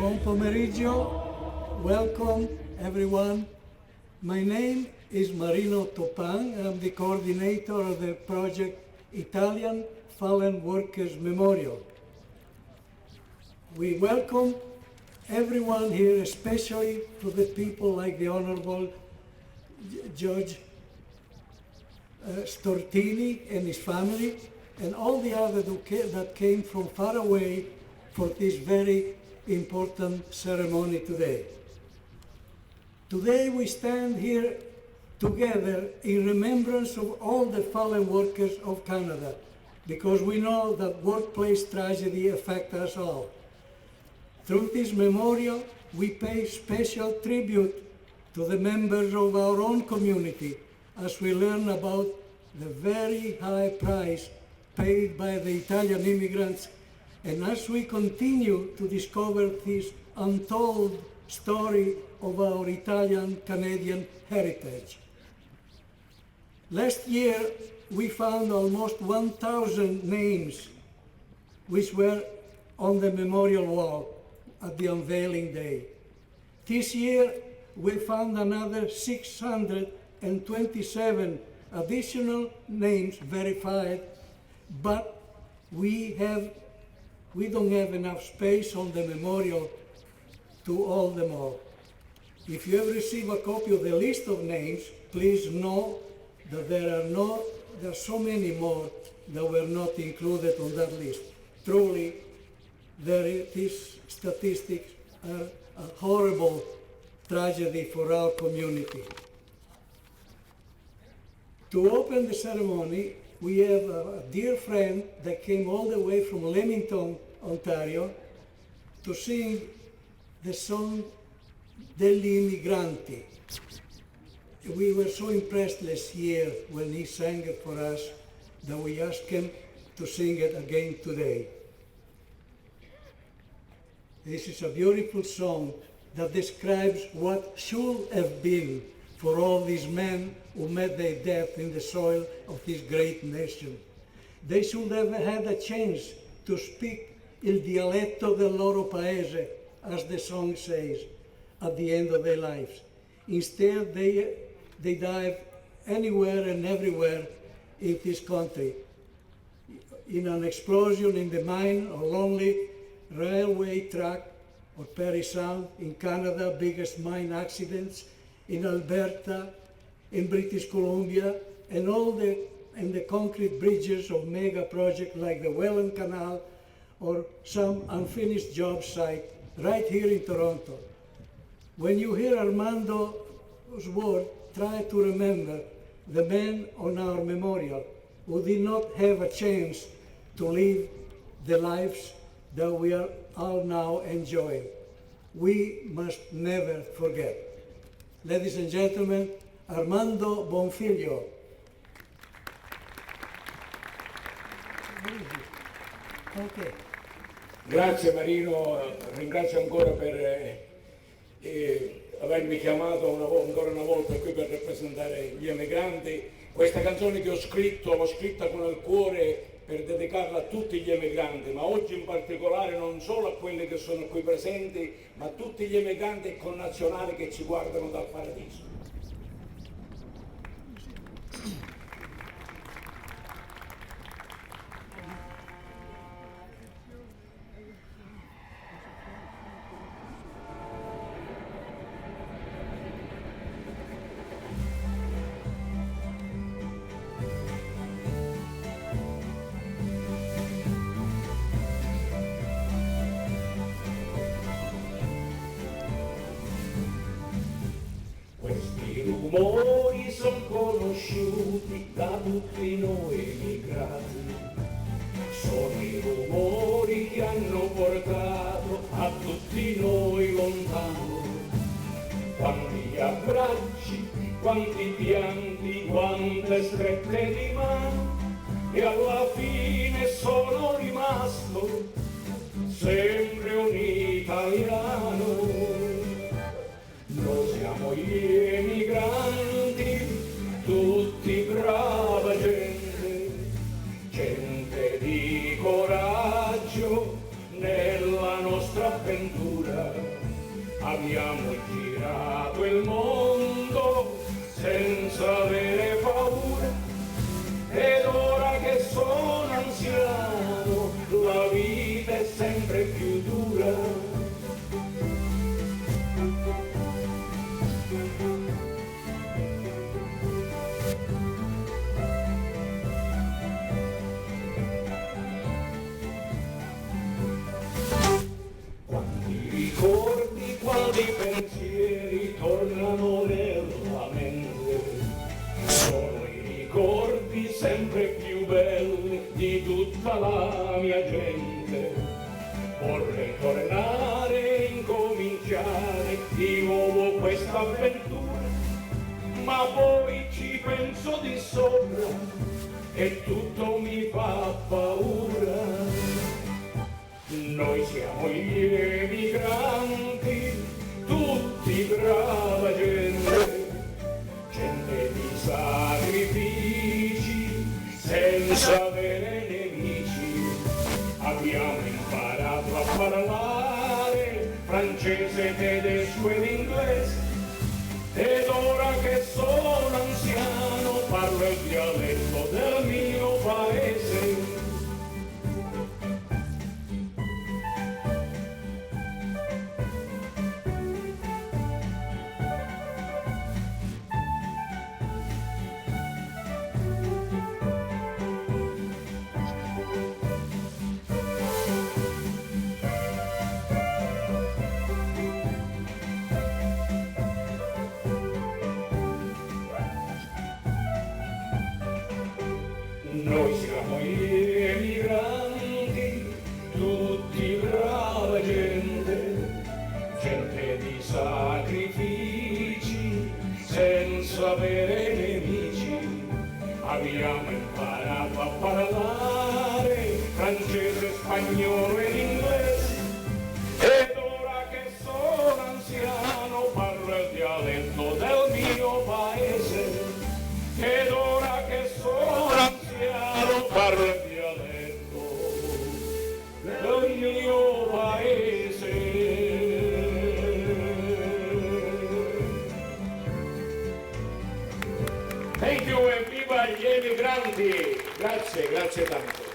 Buon pomeriggio. Welcome, everyone. My name is Marino Topan. I'm the coordinator of the project Italian Fallen Workers Memorial. We welcome everyone here, especially to the people like the Honorable Judge Stortini and his family, and all the others that came from far away for this very important ceremony today. Today we stand here together in remembrance of all the fallen workers of Canada, because we know that workplace tragedy affects us all. Through this memorial, we pay special tribute to the members of our own community as we learn about the very high price paid by the Italian immigrants, and as we continue to discover this untold story of our Italian-Canadian heritage. Last year, we found almost 1,000 names which were on the memorial wall at the unveiling day. This year, we found another 627 additional names verified, but we don't have enough space on the memorial to all them all. If you have received a copy of the list of names, please know that there are so many more that were not included on that list. Truly, these statistics are a horrible tragedy for our community. To open the ceremony, we have a dear friend that came all the way from Leamington, Ontario, to sing the song Degli Immigranti. We were so impressed last year when he sang it for us that we asked him to sing it again today. This is a beautiful song that describes what should have been for all these men who met their death in the soil of this great nation. They should have had a chance to speak il dialetto del loro paese, as the song says, at the end of their lives. Instead, they died anywhere and everywhere in this country. In an explosion in the mine, or lonely railway track, or Parry Sound in Canada, biggest mine accidents, in Alberta, in British Columbia, and the concrete bridges of mega projects like the Welland Canal, or some unfinished job site right here in Toronto. When you hear Armando's word, try to remember the men on our memorial who did not have a chance to live the lives that we are all now enjoying. We must never forget. Ladies and gentlemen, Armando Bonfiglio. Okay. Grazie Marino, ringrazio ancora per avermi chiamato ancora una volta qui per rappresentare gli emigranti. Questa canzone che ho scritto, l'ho scritta con il cuore per dedicarla a tutti gli emigranti, ma oggi in particolare non solo a quelli che sono qui presenti, ma a tutti gli emigranti e connazionali che ci guardano dal paradiso. I rumori sono conosciuti da tutti noi emigrati, sono i rumori che hanno portato a tutti noi lontano. Quanti abbracci, quanti pianti, quante strette di mano, e alla fine sono rimasto sempre un italiano. Noi siamo gli emigranti, tutti brava gente, gente di coraggio nella nostra avventura. Abbiamo girato il mondo senza avere paura, ed ora che sono anziano la vita è sempre più dura. Quanti ricordi, quanti pensieri tornano nella mente, sono i ricordi sempre più belli di tutta la mia gente. Vorrei tornare e incominciare di nuovo questa avventura, ma poi ci penso di sopra e tutto mi fa paura. Noi siamo gli emigranti, tutti brava gente, gente di sacrifici, senza avere nemici. Abbiamo imparato a parlare francese, tedesco ed inglese, ed ora che sono anziano parlo il dialetto del mio paese. Noi siamo gli emigranti, tutti brava gente, gente di sacrifici, senza avere nemici. Abbiamo imparato a parlare francese, spagnolo ed inglese, ed ora che sono anziano parlo il dialetto del mio paese. Ed ora che sono anziano parlo il dialetto del mio paese. Thank you e viva gli emigranti! Grazie, grazie tanto.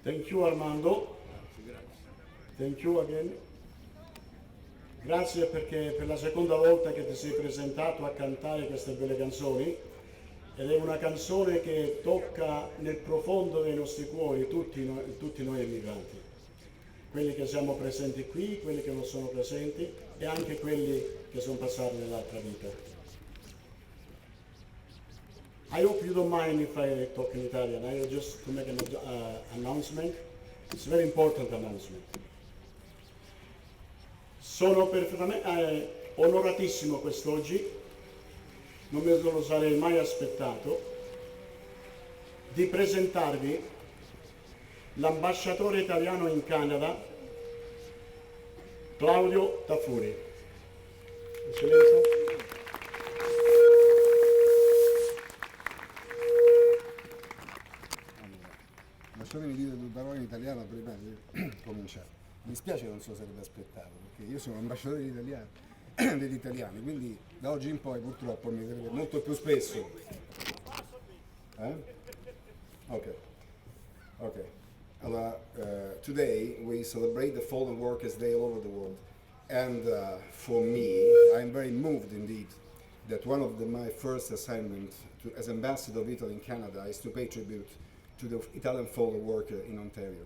Thank you Armando. Thank you again. Grazie perché per la seconda volta che ti sei presentato a cantare queste belle canzoni, ed è una canzone che tocca nel profondo dei nostri cuori tutti noi emigranti, quelli che siamo presenti qui, quelli che non sono presenti e anche quelli che sono passati nell'altra vita. I hope you don't mind if I talk in Italian. I just to make an announcement. It's a very important announcement. Sono perfettamente onoratissimo quest'oggi, non me lo sarei mai aspettato, di presentarvi l'ambasciatore italiano in Canada, Claudio Tafuri. Eccellenza. Lasciatemi dire due parole in italiano prima di cominciare. Mi dispiace che non se lo sarebbe aspettato, perché io sono ambasciatore degli italiani, quindi da oggi in poi purtroppo mi vedrete molto più spesso. Ok. Allora, today we celebrate the Fallen Workers Day all over the world, and for me, I'm very moved indeed that one of my first assignments as ambassador of Italy in Canada is to pay tribute to the Italian fallen worker in Ontario.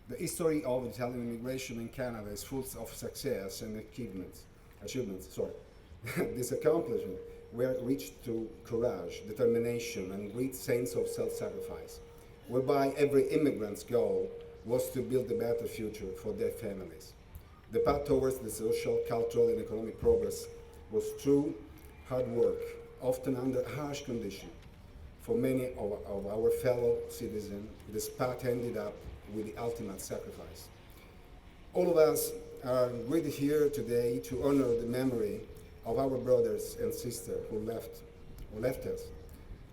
The history of Italian immigration in Canada is full of success and achievements. This accomplishment were reached through courage, determination, and great sense of self-sacrifice, whereby every immigrant's goal was to build a better future for their families. The path towards the social, cultural, and economic progress was through hard work, often under harsh conditions. For many of our fellow citizens, this path ended up with the ultimate sacrifice. All of us are gathered here today to honor the memory of our brothers and sisters who left us.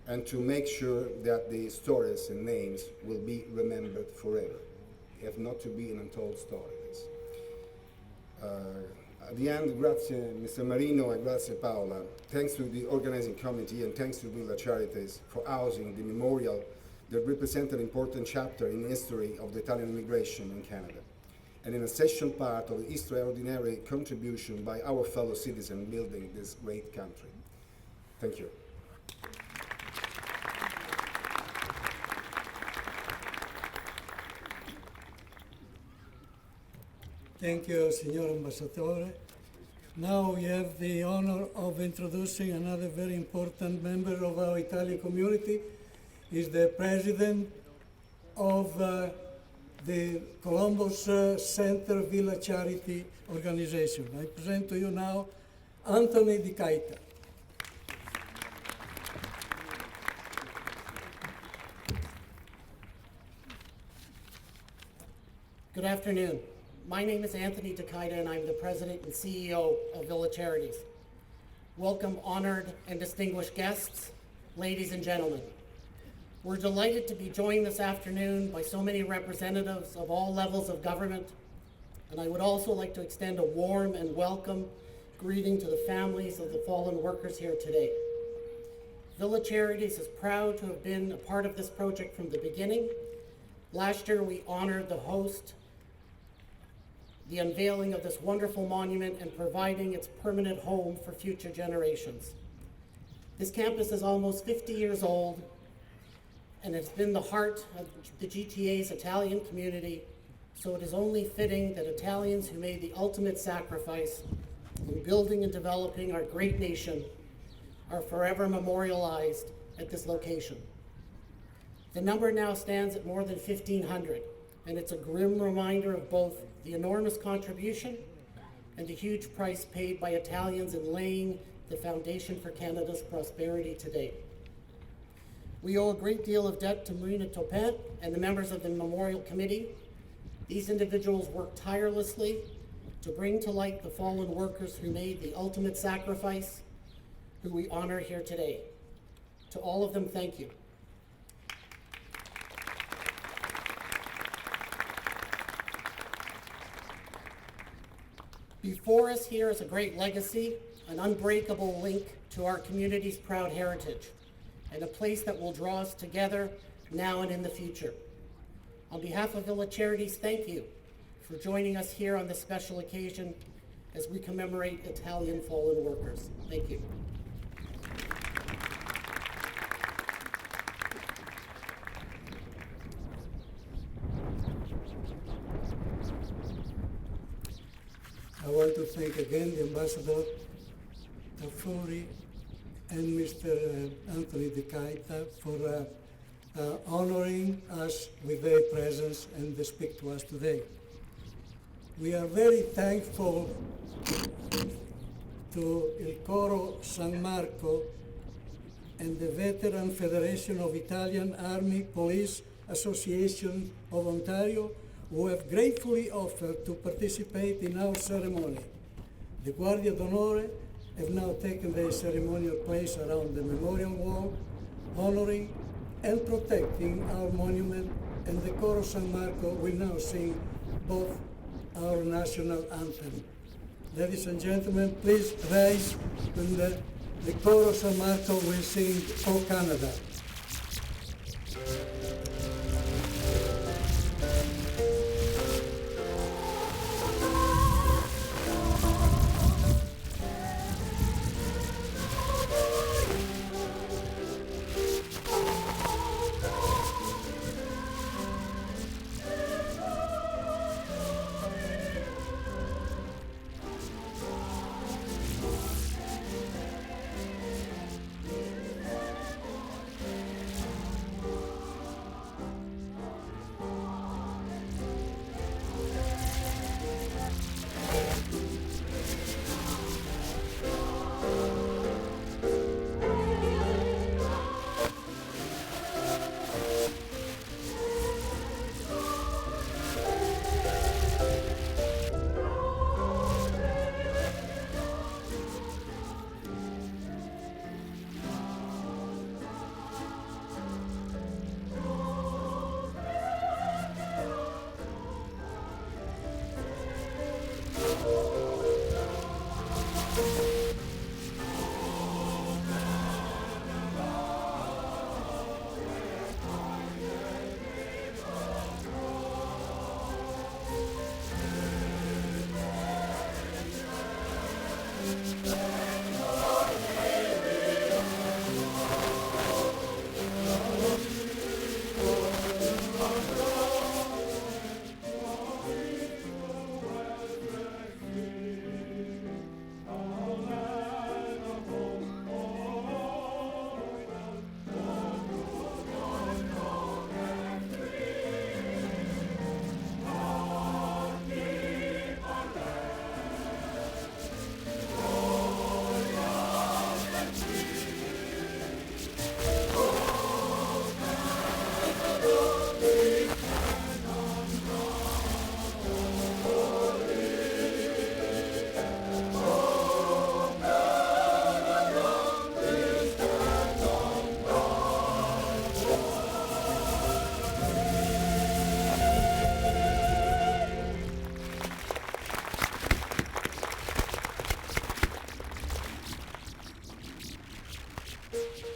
and to make sure that the stories and names will be remembered forever, if not to be an untold story. At the end, grazie Mr. Marino and grazie Paola. Thanks to the organizing committee and thanks to Villa Charities for housing the memorial that represents an important chapter in the history of the Italian immigration in Canada, and an essential part of the extraordinary contribution by our fellow citizens building this great country. Thank you. Thank you, Signor Ambassadore. Now we have the honor of introducing another very important member of our Italian community. He's the president of the Columbus Center Villa Charity Organization. I present to you now Anthony Di Caita. Good afternoon. My name is Anthony Takita and I'm the president and CEO of Villa Charities. Welcome honored and distinguished guests, ladies and gentlemen. We're delighted to be joined this afternoon by so many representatives of all levels of government, and I would also like to extend a warm and welcome greeting to the families of the fallen workers here today. Villa Charities is proud to have been a part of this project from the beginning. Last year we honored the host, the unveiling of this wonderful monument and providing its permanent home for future generations. This campus is almost 50 years old and it's been the heart of the GTA's Italian community, so it is only fitting that Italians who made the ultimate sacrifice in building and developing our great nation are forever memorialized at this location. The number now stands at more than 1,500, and it's a grim reminder of both the enormous contribution and the huge price paid by Italians in laying the foundation for Canada's prosperity today. We owe a great deal of debt to Marina Topin and the members of the Memorial Committee. These individuals worked tirelessly to bring to light the fallen workers who made the ultimate sacrifice, who we honor here today. To all of them, thank you. Before us here is a great legacy, an unbreakable link to our community's proud heritage, and a place that will draw us together now and in the future. On behalf of Villa Charities, thank you for joining us here on this special occasion as we commemorate Italian fallen workers. Thank you. I want to thank again the Ambassador Tafuri and Mr. Anthony Di Caita for honoring us with their presence and they speak to us today. We are very thankful to Il Coro San Marco and the Veteran Federation of Italian Army Police Association of Ontario, who have gratefully offered to participate in our ceremony. The Guardia d'Onore have now taken their ceremonial place around the memorial wall, honoring and protecting our monument, and the Coro San Marco will now sing both our national anthem. Ladies and gentlemen, please rise when the Coro San Marco will sing O Canada. Thank you.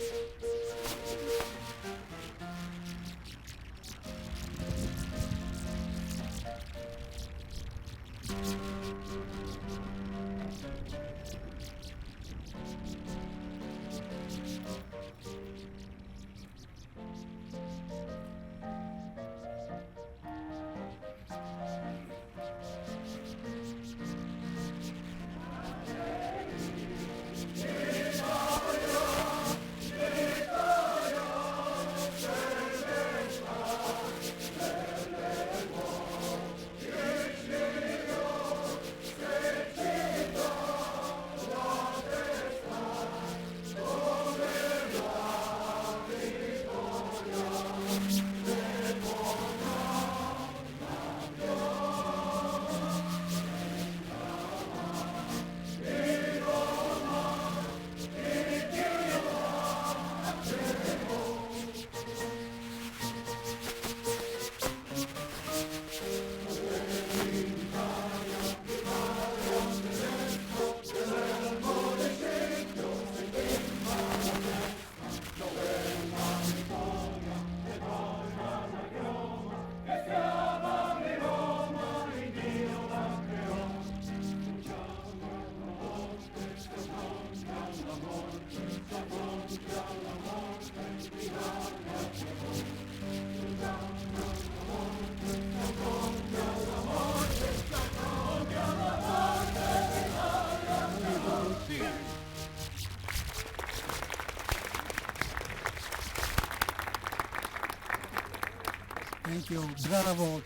Bravo,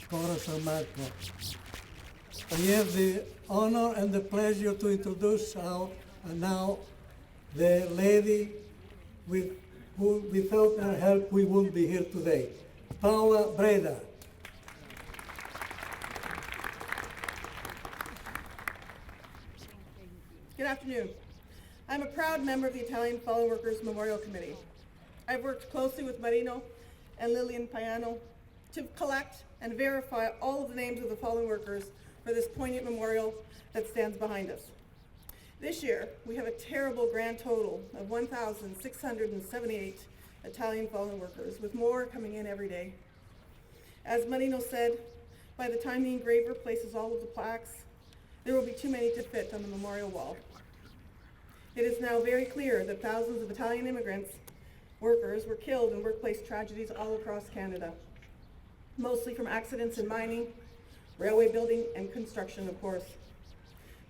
Chorus Marco. I have the honor and the pleasure to introduce now the lady who, without her help, we wouldn't be here today. Paola Breda. Good afternoon. I'm a proud member of the Italian Fallen Workers Memorial Committee. I've worked closely with Marino and Lillian Paiano to collect and verify all of the names of the fallen workers for this poignant memorial that stands behind us. This year, we have a terrible grand total of 1,678 Italian fallen workers, with more coming in every day. As Marino said, by the time the engraver places all of the plaques, there will be too many to fit on the memorial wall. It is now very clear that thousands of Italian immigrants workers were killed in workplace tragedies all across Canada, mostly from accidents in mining, railway building, and construction, of course.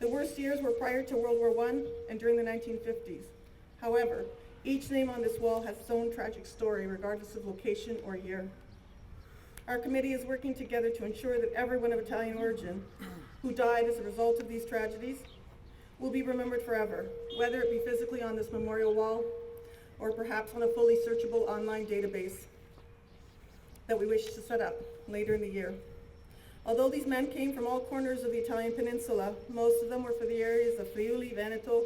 The worst years were prior to World War I and during the 1950s. However, each name on this wall has its own tragic story, regardless of location or year. Our committee is working together to ensure that everyone of Italian origin who died as a result of these tragedies will be remembered forever, whether it be physically on this memorial wall or perhaps on a fully searchable online database that we wish to set up later in the year. Although these men came from all corners of the Italian peninsula, most of them were from the areas of Friuli, Veneto,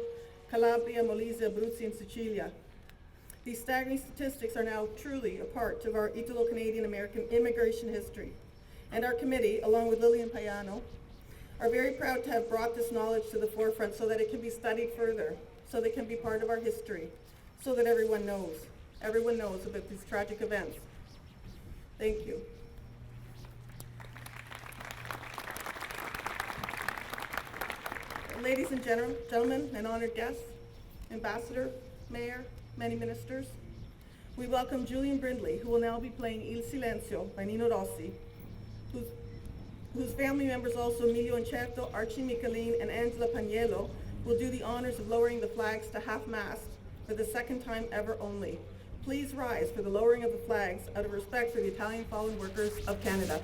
Calabria, Molise, Abruzzi, and Sicilia. These staggering statistics are now truly a part of our Italo-Canadian-American immigration history. And our committee, along with Lillian Paiano, are very proud to have brought this knowledge to the forefront so that it can be studied further, so that it can be part of our history, so that everyone knows about these tragic events. Thank you. Ladies and gentlemen, and honored guests, Ambassador, Mayor, many ministers, we welcome Julian Brindley, who will now be playing Il Silenzio by Nino Rossi, whose family members also Emilio Incerto, Archie Michelin, and Angela Paniello will do the honors of lowering the flags to half-mast for the second time ever only. Please rise for the lowering of the flags out of respect for the Italian fallen workers of Canada.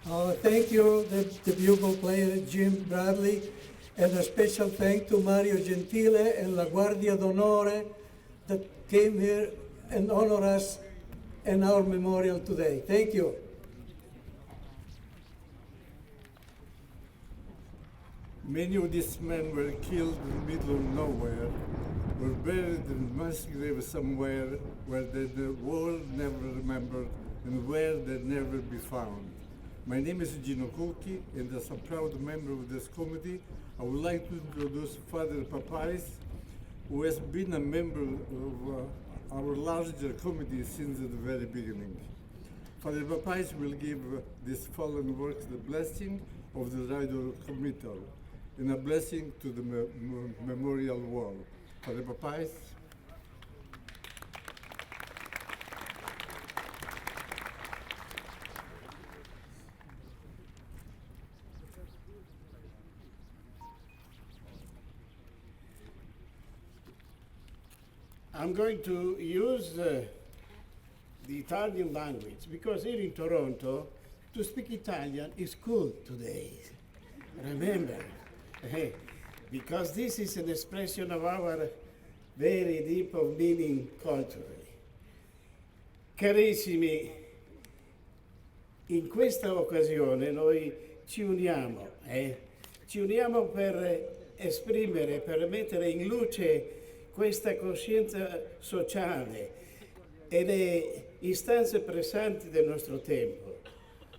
Thank you, the bugle player Jim Bradley, and a special thank to Mario Gentile and La Guardia d'Onore that came here and honor us in our memorial today. Thank you. Many of these men were killed in the middle of nowhere, were buried in mass graves somewhere where the world never remembered and where they'll never be found. My name is Gino Cucchi, and as a proud member of this committee, I would like to introduce Father Papais, who has been a member of our larger committee since the very beginning. Father Papais will give this fallen works the blessing of the Radio Committal and a blessing to the memorial wall. Father Papais. I'm going to use the Italian language because here in Toronto, to speak Italian is cool today. Remember, because this is an expression of our very deep of meaning culturally. Carissimi, in questa occasione noi ci uniamo per esprimere, per mettere in luce questa coscienza sociale e le istanze pressanti del nostro tempo,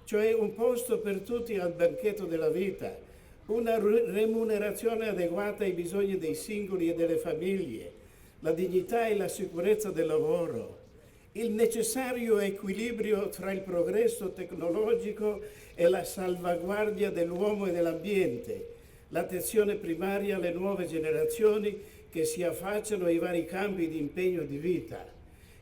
cioè un posto per tutti al banchetto della vita, una remunerazione adeguata ai bisogni dei singoli e delle famiglie, la dignità e la sicurezza del lavoro, il necessario equilibrio tra il progresso tecnologico e la salvaguardia dell'uomo e dell'ambiente, l'attenzione primaria alle nuove generazioni che si affacciano ai vari campi di impegno di vita.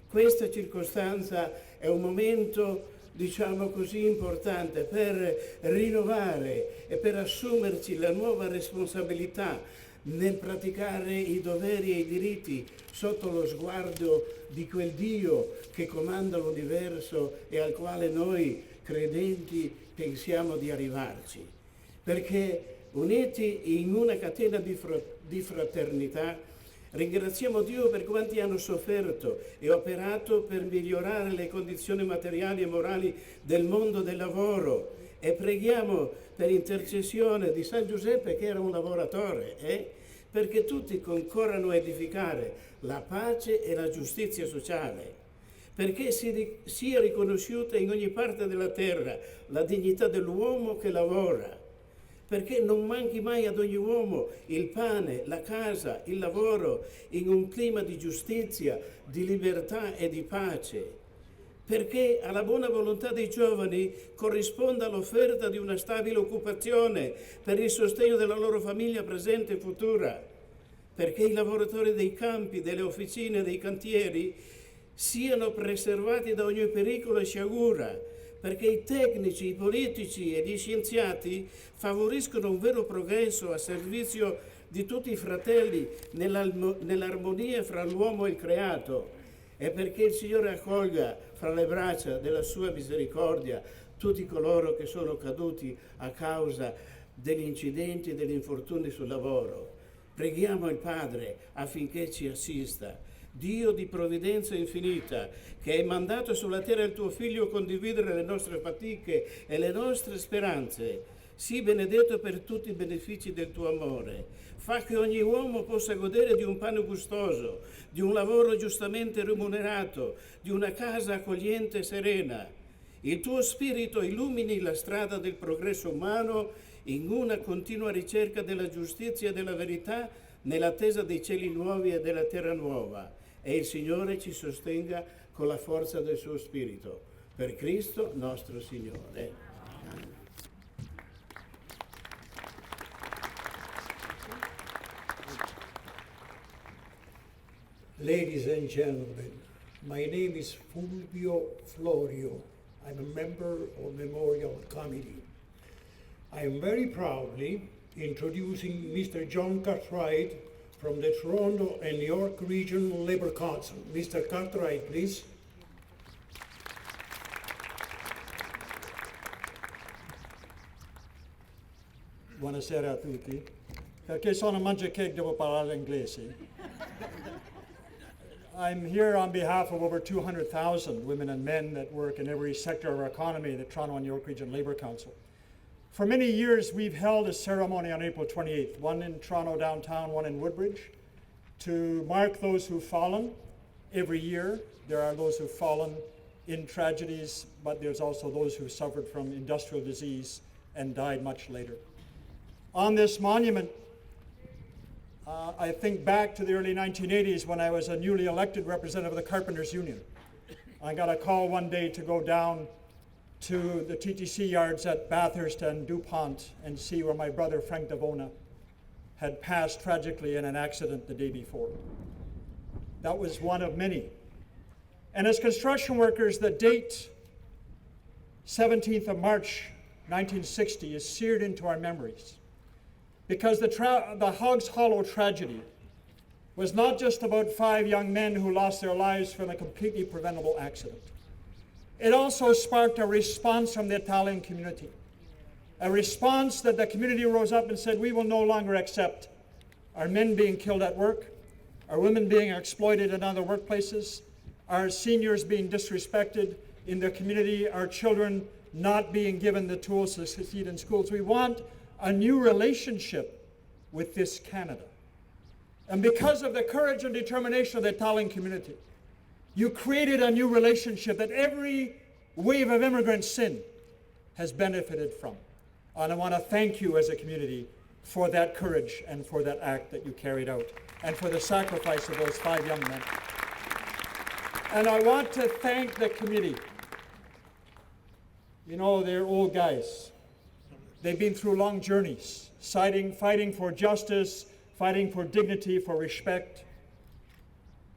Questa circostanza è un momento, diciamo così, importante per rinnovare e per assumerci la nuova responsabilità nel praticare i doveri e i diritti sotto lo sguardo di quel Dio che comanda l'universo e al quale noi credenti pensiamo di arrivarci. Perché uniti in una catena di fraternità, ringraziamo Dio per quanti hanno sofferto e operato per migliorare le condizioni materiali e morali del mondo del lavoro e preghiamo per intercessione di San Giuseppe, che era un lavoratore, perché tutti concorrano a edificare la pace e la giustizia sociale, perché sia riconosciuta in ogni parte della terra la dignità dell'uomo che lavora, perché non manchi mai ad ogni uomo il pane, la casa, il lavoro, in un clima di giustizia, di libertà e di pace, perché alla buona volontà dei giovani corrisponda l'offerta di una stabile occupazione per il sostegno della loro famiglia presente e futura, perché i lavoratori dei campi, delle officine, dei cantieri siano preservati da ogni pericolo e sciagura, perché i tecnici, i politici e gli scienziati favoriscono un vero progresso a servizio di tutti i fratelli nell'armonia fra l'uomo e il creato, e perché il Signore accolga fra le braccia della sua misericordia tutti coloro che sono caduti a causa degli incidenti e degli infortuni sul lavoro. Preghiamo il Padre affinché ci assista. Dio di provvidenza infinita, che hai mandato sulla terra il tuo Figlio a condividere le nostre fatiche e le nostre speranze, sii benedetto per tutti i benefici del tuo amore. Fa che ogni uomo possa godere di un pane gustoso, di un lavoro giustamente remunerato, di una casa accogliente e serena. Il tuo spirito illumini la strada del progresso umano in una continua ricerca della giustizia e della verità nell'attesa dei cieli nuovi e della terra nuova. E il Signore ci sostenga con la forza del suo Spirito. Per Cristo nostro Signore. Amen. Ladies and gentlemen, my name is Fulvio Florio. I'm a member of the Memorial Committee. I am very proudly introducing Mr. John Cartwright from the Toronto and York Regional Labour Council. Mr. Cartwright, please. buonasera a tutti. Perché sono mangia che devo parlare inglese. I'm here on behalf of over 200,000 women and men that work in every sector of our economy, the Toronto and York Region Labour Council. For many years, we've held a ceremony on April 28th, one in Toronto downtown, one in Woodbridge, to mark those who've fallen. Every year, there are those who've fallen in tragedies, but there's also those who suffered from industrial disease and died much later. On this monument, I think back to the early 1980s when I was a newly elected representative of the Carpenters Union. I got a call one day to go down to the TTC yards at Bathurst and DuPont and see where my brother Frank Devona had passed tragically in an accident the day before. That was one of many. And as construction workers, the date 17th of March 1960 is seared into our memories. Because the Hogs Hollow tragedy was not just about 5 young men who lost their lives from a completely preventable accident. It also sparked a response from the Italian community. A response that the community rose up and said, we will no longer accept our men being killed at work, our women being exploited in other workplaces, our seniors being disrespected in their community, our children not being given the tools to succeed in schools. We want a new relationship with this Canada. And because of the courage and determination of the Italian community, you created a new relationship that every wave of immigrant sin has benefited from. And I want to thank you as a community for that courage and for that act that you carried out and for the sacrifice of those 5 young men. And I want to thank the committee. You know, they're old guys. They've been through long journeys, fighting for justice, fighting for dignity, for respect.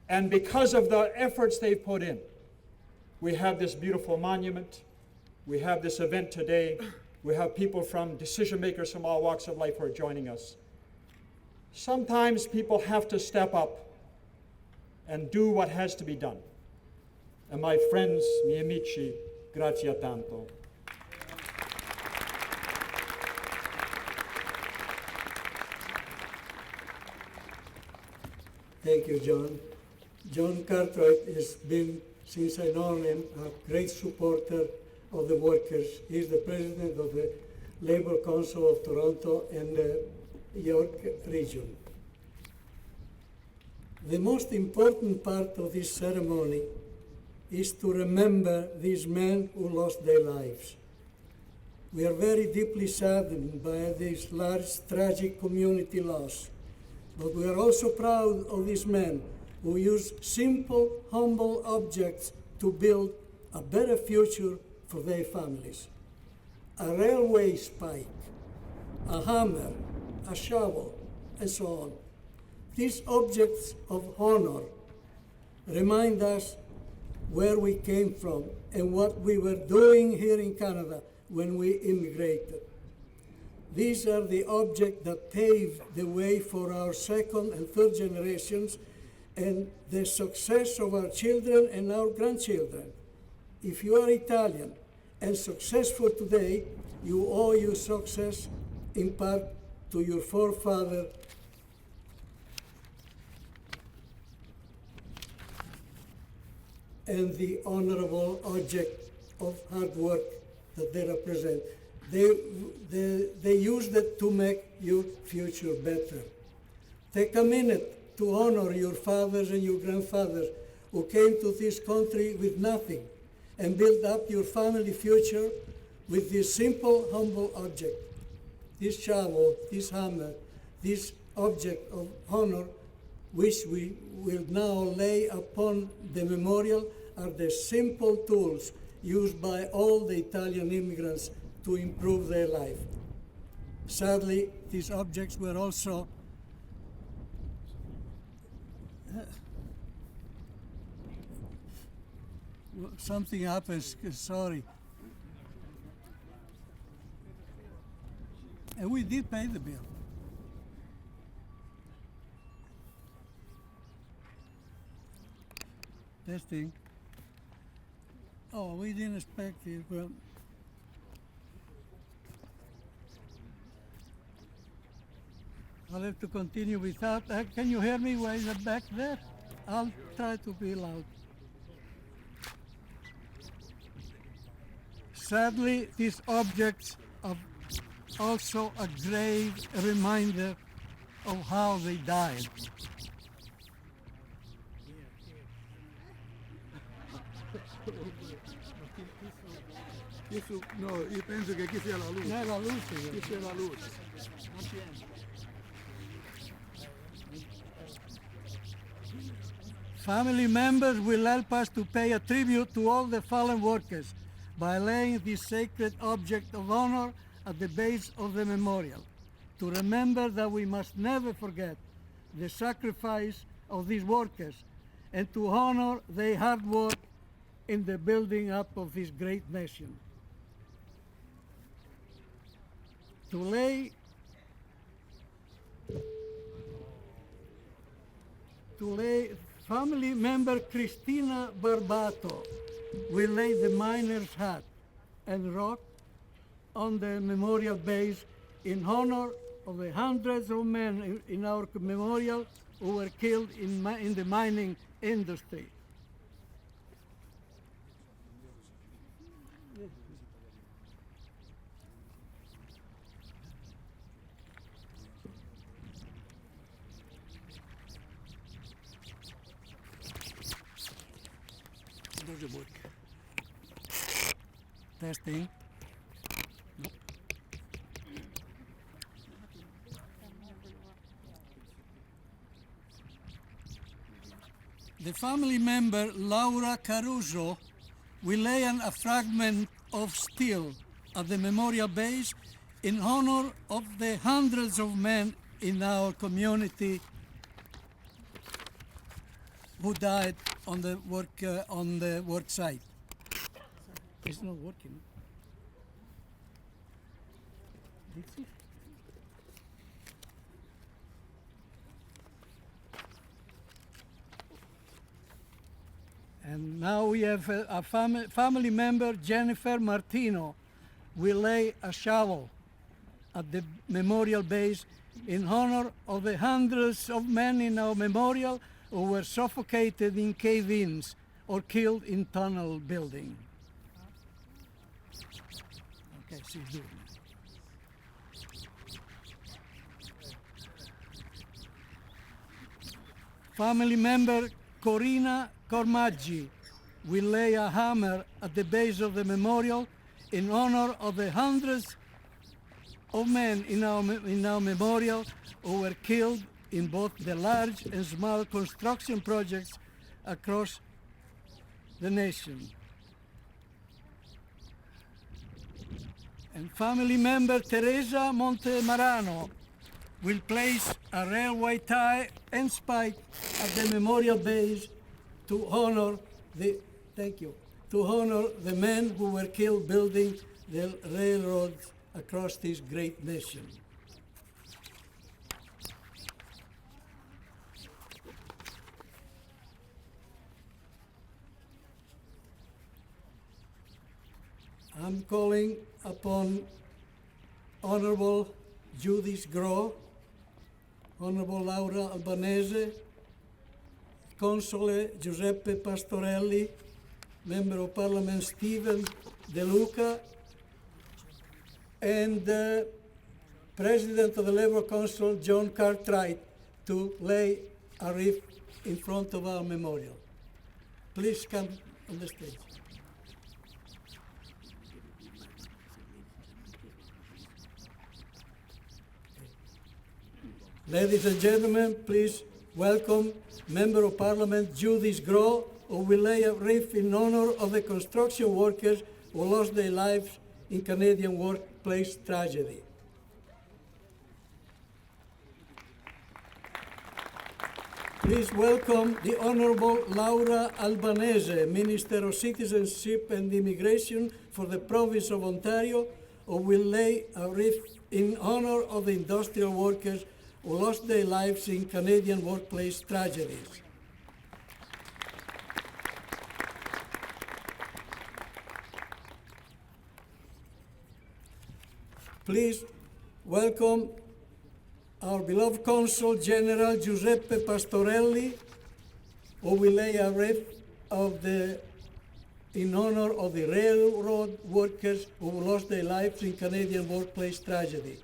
And because of the efforts they've put in, we have this beautiful monument. We have this event today. We have people from decision makers from all walks of life who are joining us. Sometimes people have to step up and do what has to be done. And my friends, miei amici, grazie tanto. Thank you, John. John Cartwright has been, since I know him, a great supporter of the workers. He's the president of the Labour Council of Toronto and the York region. The most important part of this ceremony is to remember these men who lost their lives. We are very deeply saddened by this large tragic community loss. But we are also proud of these men who use simple, humble objects to build a better future for their families. A railway spike, a hammer, a shovel, and so on. These objects of honor remind us where we came from and what we were doing here in Canada when we immigrated. These are the objects that paved the way for our second and third generations and the success of our children and our grandchildren. If you are Italian and successful today, you owe your success in part to your forefather and the honorable object of hard work that they represent. They used it to make your future better. Take a minute to honor your fathers and your grandfathers who came to this country with nothing and build up your family future with this simple, humble object. This shovel, this hammer, this object of honor, which we will now lay upon the memorial, are the simple tools used by all the Italian immigrants to improve their life. Sadly, these objects were also something happens, sorry. And we did pay the bill. Testing. Oh, we didn't expect it. Well, I'll have to continue without. Can you hear me way in the back there? I'll try to be loud. Sadly, these objects are also a grave reminder of how they died. No, io penso che qui sia la luce. No, è la luce. Qui sia la luce. Family members will help us to pay a tribute to all the fallen workers by laying this sacred object of honor at the base of the memorial, to remember that we must never forget the sacrifice of these workers and to honor their hard work in the building up of this great nation. Family member Cristina Barbato will lay the miner's hat and rock on the memorial base in honor of the hundreds of men in our memorial who were killed in the mining industry. Does it work? Testing. No. The family member Laura Caruso will lay a fragment of steel at the memorial base in honor of the hundreds of men in our community who died on the work site. It's not working. And now we have a family member, Jennifer Martino, will lay a shovel at the memorial base in honor of the hundreds of men in our memorial who were suffocated in cave-ins or killed in tunnel building. Okay, she's doing it. Family member Corina Cormaggi will lay a hammer at the base of the memorial in honor of the hundreds of men in our memorial who were killed in both the large and small construction projects across the nation. And family member Teresa Montemarano will place a railway tie and spike at the memorial base to honor the men who were killed building the railroads across this great nation. I'm calling upon Honorable Judith Groh, Honorable Laura Albanese, Console Giuseppe Pastorelli, Member of Parliament Stephen De Luca, and President of the Labour Council John Cartwright to lay a wreath in front of our memorial. Please come on the stage. Ladies and gentlemen, please welcome Member of Parliament Judith Groh, who will lay a wreath in honor of the construction workers who lost their lives in Canadian workplace tragedy. Please welcome the Honorable Laura Albanese, Minister of Citizenship and Immigration for the Province of Ontario, who will lay a wreath in honor of the industrial workers who lost their lives in Canadian workplace tragedies. Please welcome our beloved Consul General Giuseppe Pastorelli, who will lay a wreath in honor of the railroad workers who lost their lives in Canadian workplace tragedy.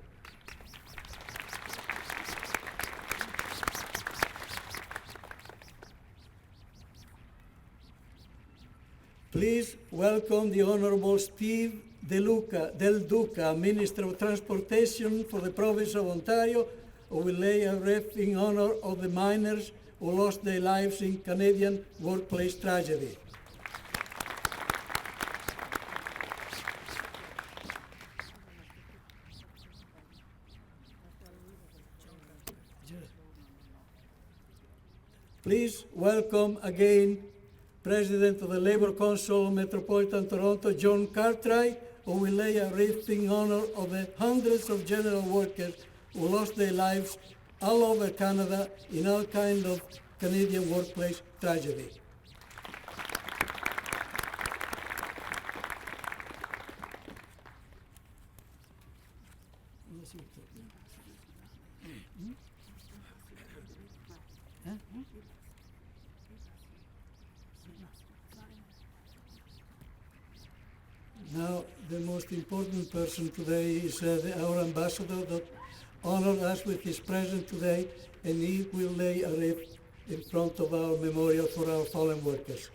Please welcome the Honorable Steve Del Duca, Minister of Transportation for the province of Ontario, who will lay a wreath in honor of the miners who lost their lives in Canadian workplace tragedy. Please welcome again President of the Labour Council of Metropolitan Toronto, John Cartwright, who will lay a wreath in honor of the hundreds of general workers who lost their lives all over Canada in all kinds of Canadian workplace tragedy. Now, the most important person today is our ambassador that honored us with his presence today, and he will lay a wreath in front of our memorial for our fallen workers.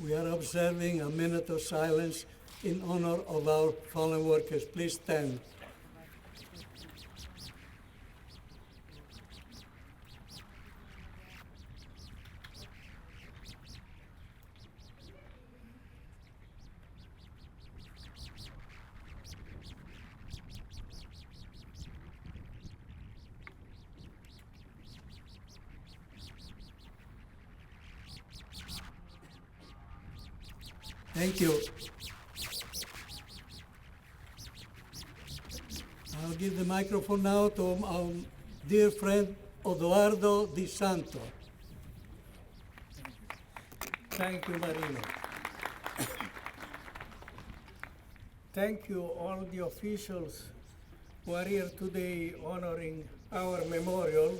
We are observing a minute of silence in honor of our fallen workers. Please stand. Thank you. I'll give the microphone now to our dear friend Eduardo Di Santo. Thank you, Marino. Thank you, all the officials who are here today honoring our memorial,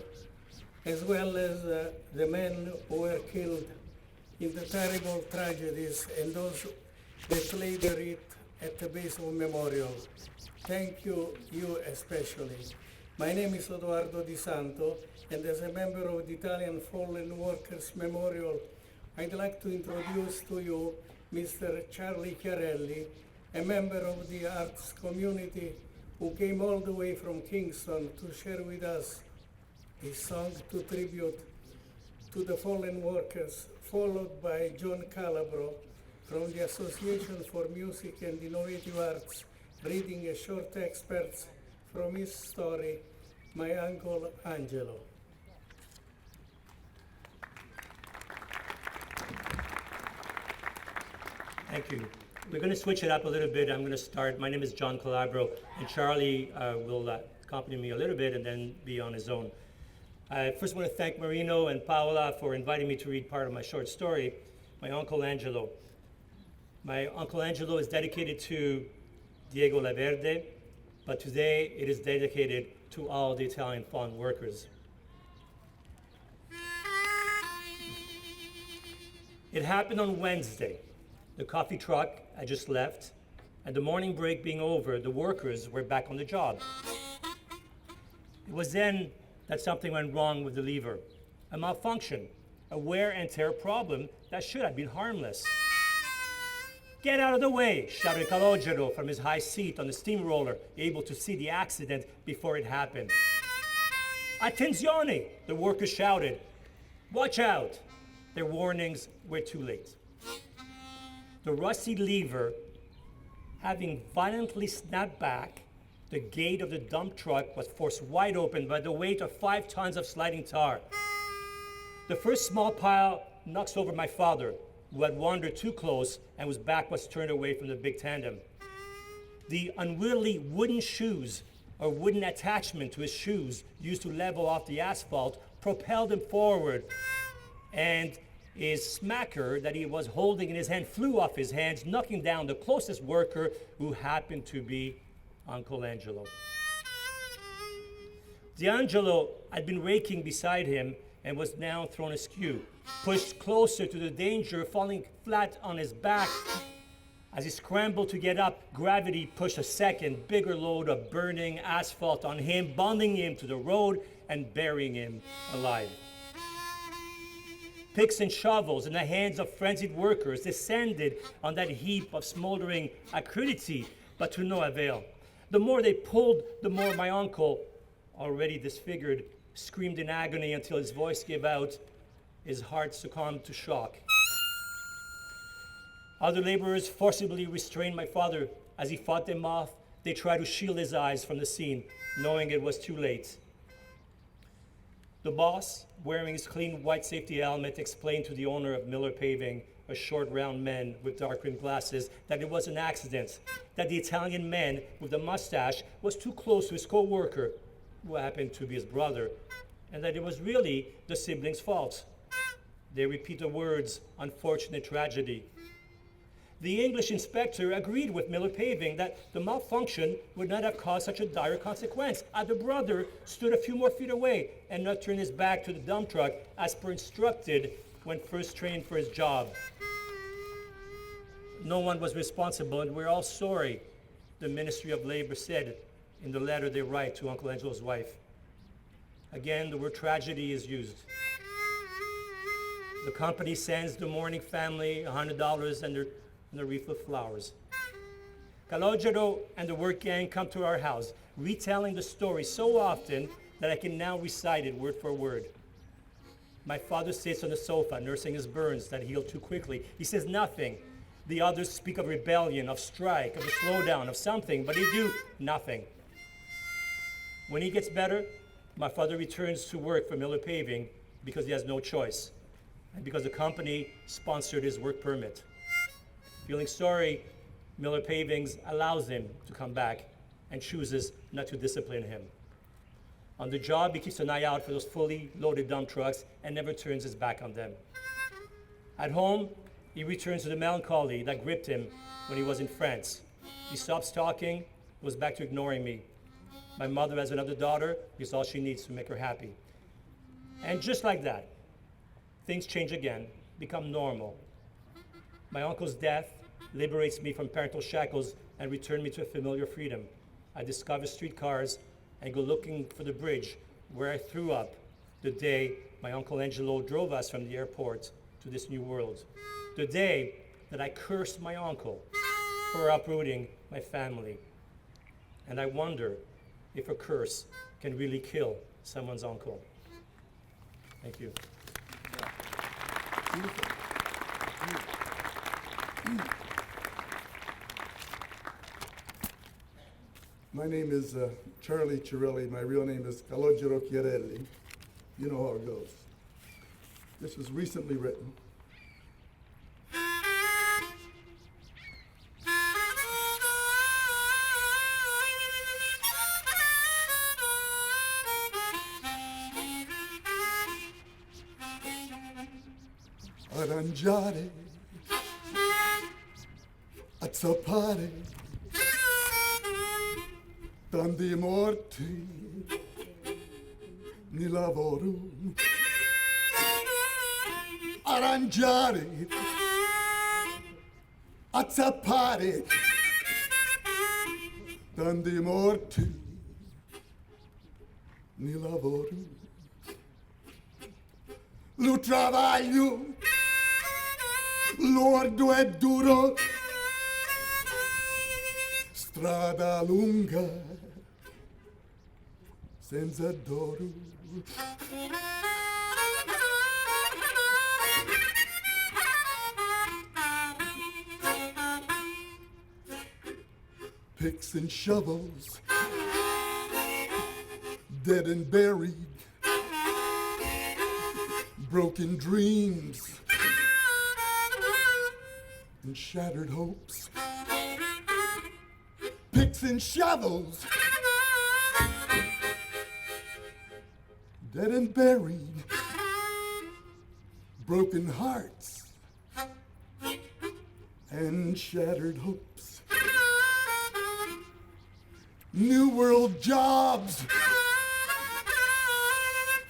as well as the men who were killed in the terrible tragedies and those that laid their wreath at the base of memorial. Thank you, you especially. My name is Eduardo Di Santo, and as a member of the Italian Fallen Workers Memorial, I'd like to introduce to you Mr. Charlie Chiarelli, a member of the arts community who came all the way from Kingston to share with us a song to tribute to the fallen workers, followed by John Calabro from the Association for Music and Innovative Arts, reading a short excerpt from his story, My Uncle Angelo. Thank you. We're going to switch it up a little bit. I'm going to start. My name is John Calabro, and Charlie will accompany me a little bit and then be on his own. I first want to thank Marino and Paola for inviting me to read part of my short story, My Uncle Angelo. My Uncle Angelo is dedicated to Diego Laverde, but today it is dedicated to all the Italian fallen workers. It happened on Wednesday. The coffee truck I just left, and the morning break being over, the workers were back on the job. It was then that something went wrong with the lever. A malfunction, a wear and tear problem that should have been harmless. Get out of the way, shouted Calogero from his high seat on the steamroller, able to see the accident before it happened. Attenzione, the workers shouted. Watch out. their warnings were too late. The rusty lever, having violently snapped back, the gate of the dump truck was forced wide open by the weight of 5 tons of sliding tar. The first small pile knocks over my father, who had wandered too close and whose back was turned away from the big tandem. The unwieldy wooden shoes, or wooden attachment to his shoes used to level off the asphalt, propelled him forward, and his smacker that he was holding in his hand flew off his hands, knocking down the closest worker, who happened to be Uncle Angelo. D'Angelo had been raking beside him and was now thrown askew, pushed closer to the danger, falling flat on his back. As he scrambled to get up, gravity pushed a second, bigger load of burning asphalt on him, bonding him to the road and burying him alive. Picks and shovels in the hands of frenzied workers descended on that heap of smoldering acridity, but to no avail. The more they pulled, the more my uncle, already disfigured, screamed in agony until his voice gave out, his heart succumbed to shock. Other laborers forcibly restrained my father. As he fought them off, they tried to shield his eyes from the scene, knowing it was too late. The boss, wearing his clean white safety helmet, explained to the owner of Miller Paving, a short, round man with dark-rimmed glasses, that it was an accident, that the Italian man with the mustache was too close to his co-worker, who happened to be his brother, and that it was really the siblings' fault. They repeat the words, unfortunate tragedy. The English inspector agreed with Miller Paving that the malfunction would not have caused such a dire consequence, had the brother stood a few more feet away and not turned his back to the dump truck as per instructed when first trained for his job. No one was responsible, and we're all sorry, the Ministry of Labor said in the letter they write to Uncle Angelo's wife. Again, the word tragedy is used. The company sends the mourning family $100 and a wreath of flowers. Calogero and the work gang come to our house, retelling the story so often that I can now recite it word for word. My father sits on the sofa, nursing his burns that healed too quickly. He says nothing. The others speak of rebellion, of strike, of a slowdown, of something, but they do nothing. When he gets better, my father returns to work for Miller Paving because he has no choice, and because the company sponsored his work permit. Feeling sorry, Miller Pavings allows him to come back and chooses not to discipline him. On the job, he keeps an eye out for those fully loaded dump trucks and never turns his back on them. At home, he returns to the melancholy that gripped him when he was in France. He stops talking, goes back to ignoring me. My mother has another daughter, because all she needs to make her happy. And just like that, things change again, become normal. My uncle's death liberates me from parental shackles and returns me to a familiar freedom. I discover streetcars and go looking for the bridge where I threw up the day my Uncle Angelo drove us from the airport to this new world. The day that I cursed my uncle for uprooting my family. And I wonder if a curse can really kill someone's uncle. Thank you. My name is Charlie Cirelli. My real name is Calogero Chiarelli. You know how it goes. This was recently written. Arrangiare, azzappare, tanti morti nel lavoro. Arrangiare, azzappare, tanti morti nel lavoro. Lo travaglio lordo e duro, strada lunga, senza d'oro. picks and shovels, dead and buried, broken dreams and shattered hopes. Picks and shovels, dead and buried, broken hearts and shattered hopes. New world jobs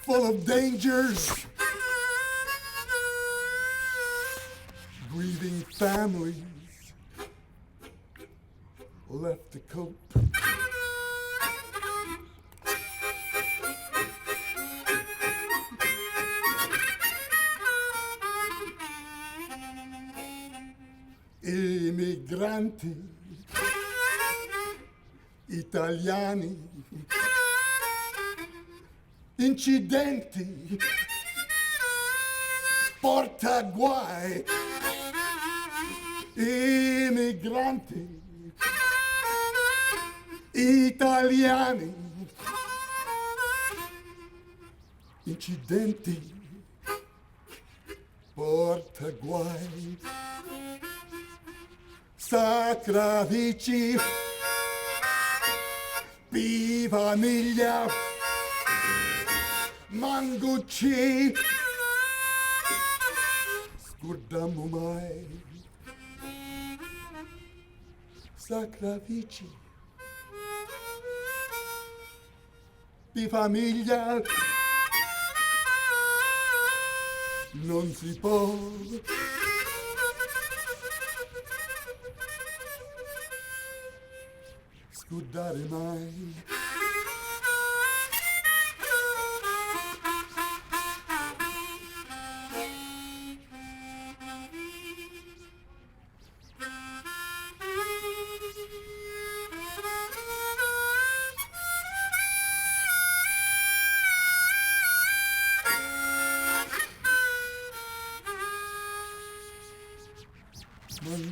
full of dangers, grieving families left to cope. Emigranti, italiani, incidenti, porta guai, emigranti, italiani, incidenti, porta guai. Sacrifici, Pivamiglia, Mangucci, scordiamo mai. Sacrifici, Pivamiglia, non si può. Scordare mai.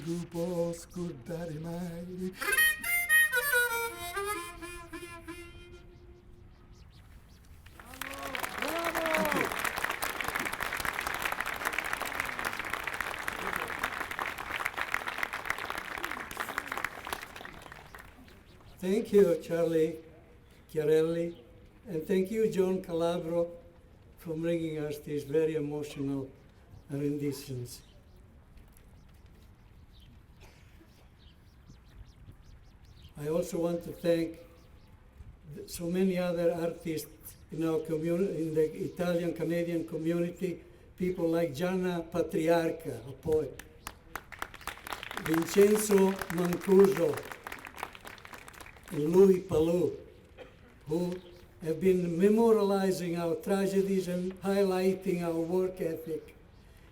Non può scordare mai. Thank you, Charlie Chiarelli, and thank you, John Calabro, for bringing us these very emotional renditions. I also want to thank so many other artists in our community, in the Italian-Canadian community, people like Gianna Patriarca, a poet, Vincenzo Mancuso, and Louis Palou, who have been memorializing our tragedies and highlighting our work ethic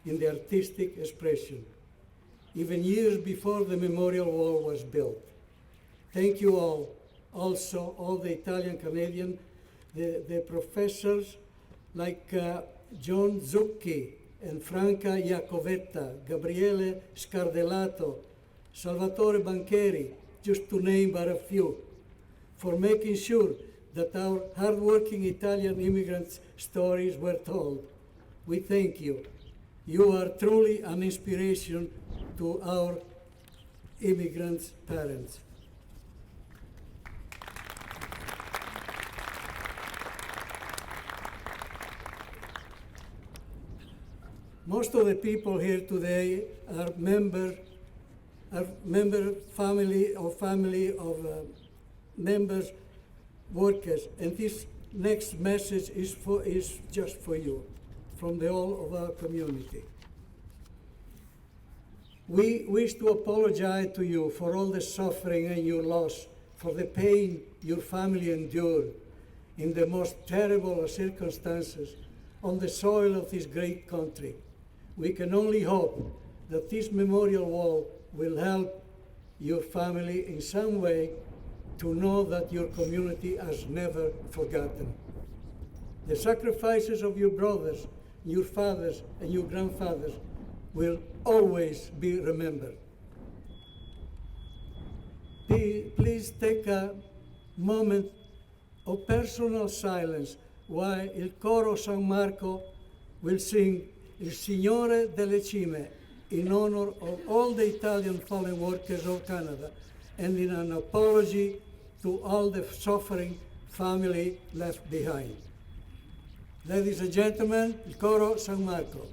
in the artistic expression, even years before the memorial wall was built. Thank you all, also all the Italian-Canadian, the professors like John Zucchi and Franca Iacovetta, Gabriele Scardellato, Salvatore Bancheri, just to name but a few, for making sure that our hardworking Italian immigrants' stories were told. We thank you. You are truly an inspiration to our immigrants' parents. Most of the people here today are family of members, workers, and this next message is just for you, from the whole of our community. We wish to apologize to you for all the suffering and your loss, for the pain your family endured in the most terrible of circumstances on the soil of this great country. We can only hope that this memorial wall will help your family in some way to know that your community has never forgotten. The sacrifices of your brothers, your fathers, and your grandfathers will always be remembered. Please please take a moment of personal silence while il coro San Marco will sing Il Signore delle Cime in honor of all the Italian fallen workers of Canada and in an apology to all the suffering family left behind. Ladies and gentlemen, il coro San Marco.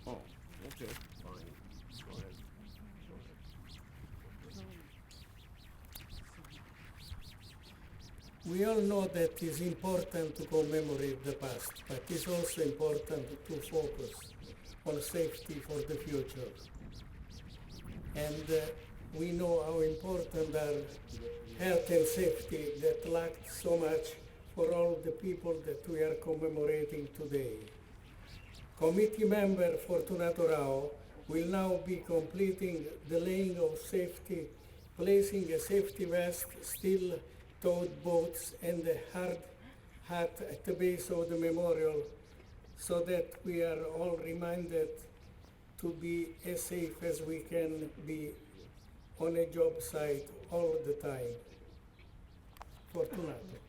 Oh, okay, fine. Go ahead. We all know that it's important to commemorate the past, but it's also important to focus on safety for the future. And we know how important are health and safety that lacked so much for all the people that we are commemorating today. Committee member Fortunato Rao will now be completing the laying of safety, placing a safety vest, steel towed boats, and a hard hat at the base of the memorial so that we are all reminded to be as safe as we can be on a job site all the time. Fortunato.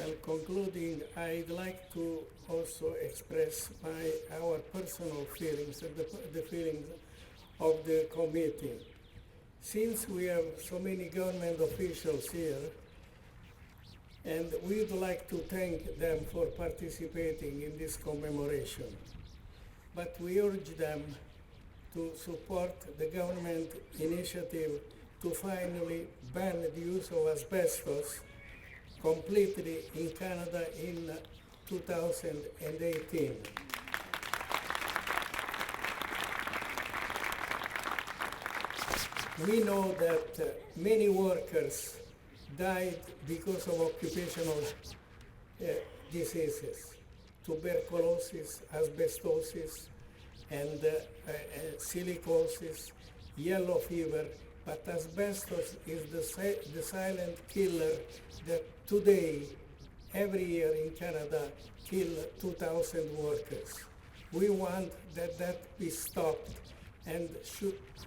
And concluding, I'd like to also express our personal feelings and the feelings of the committee. Since we have so many government officials here, and we'd like to thank them for participating in this commemoration, but we urge them to support the government initiative to finally ban the use of asbestos completely in Canada in 2018. We know that many workers died because of occupational diseases, tuberculosis, asbestosis, and silicosis, yellow fever, but asbestos is the silent killer that today, every year in Canada, kill 2,000 workers. We want that be stopped, and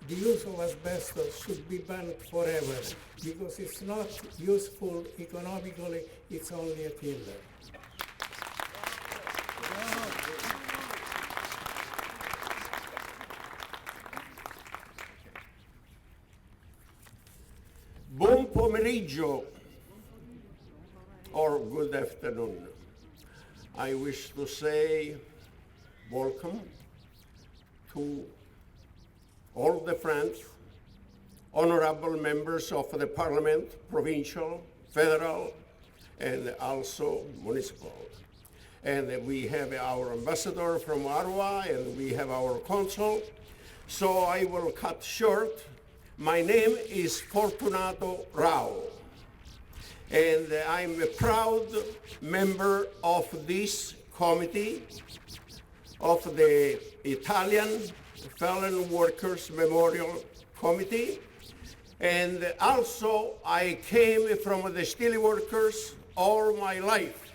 the use of asbestos should be banned forever, because it's not useful economically, it's only a killer. Buon pomeriggio, or good afternoon. I wish to say welcome to all the friends, honorable members of the Parliament, provincial, federal, and also municipal. And we have our ambassador from Ottawa, and we have our consul. So I will cut short. My name is Fortunato Rao, and I'm a proud member of this committee of the Italian Fallen Workers Memorial Committee. And also I came from the steelworkers all my life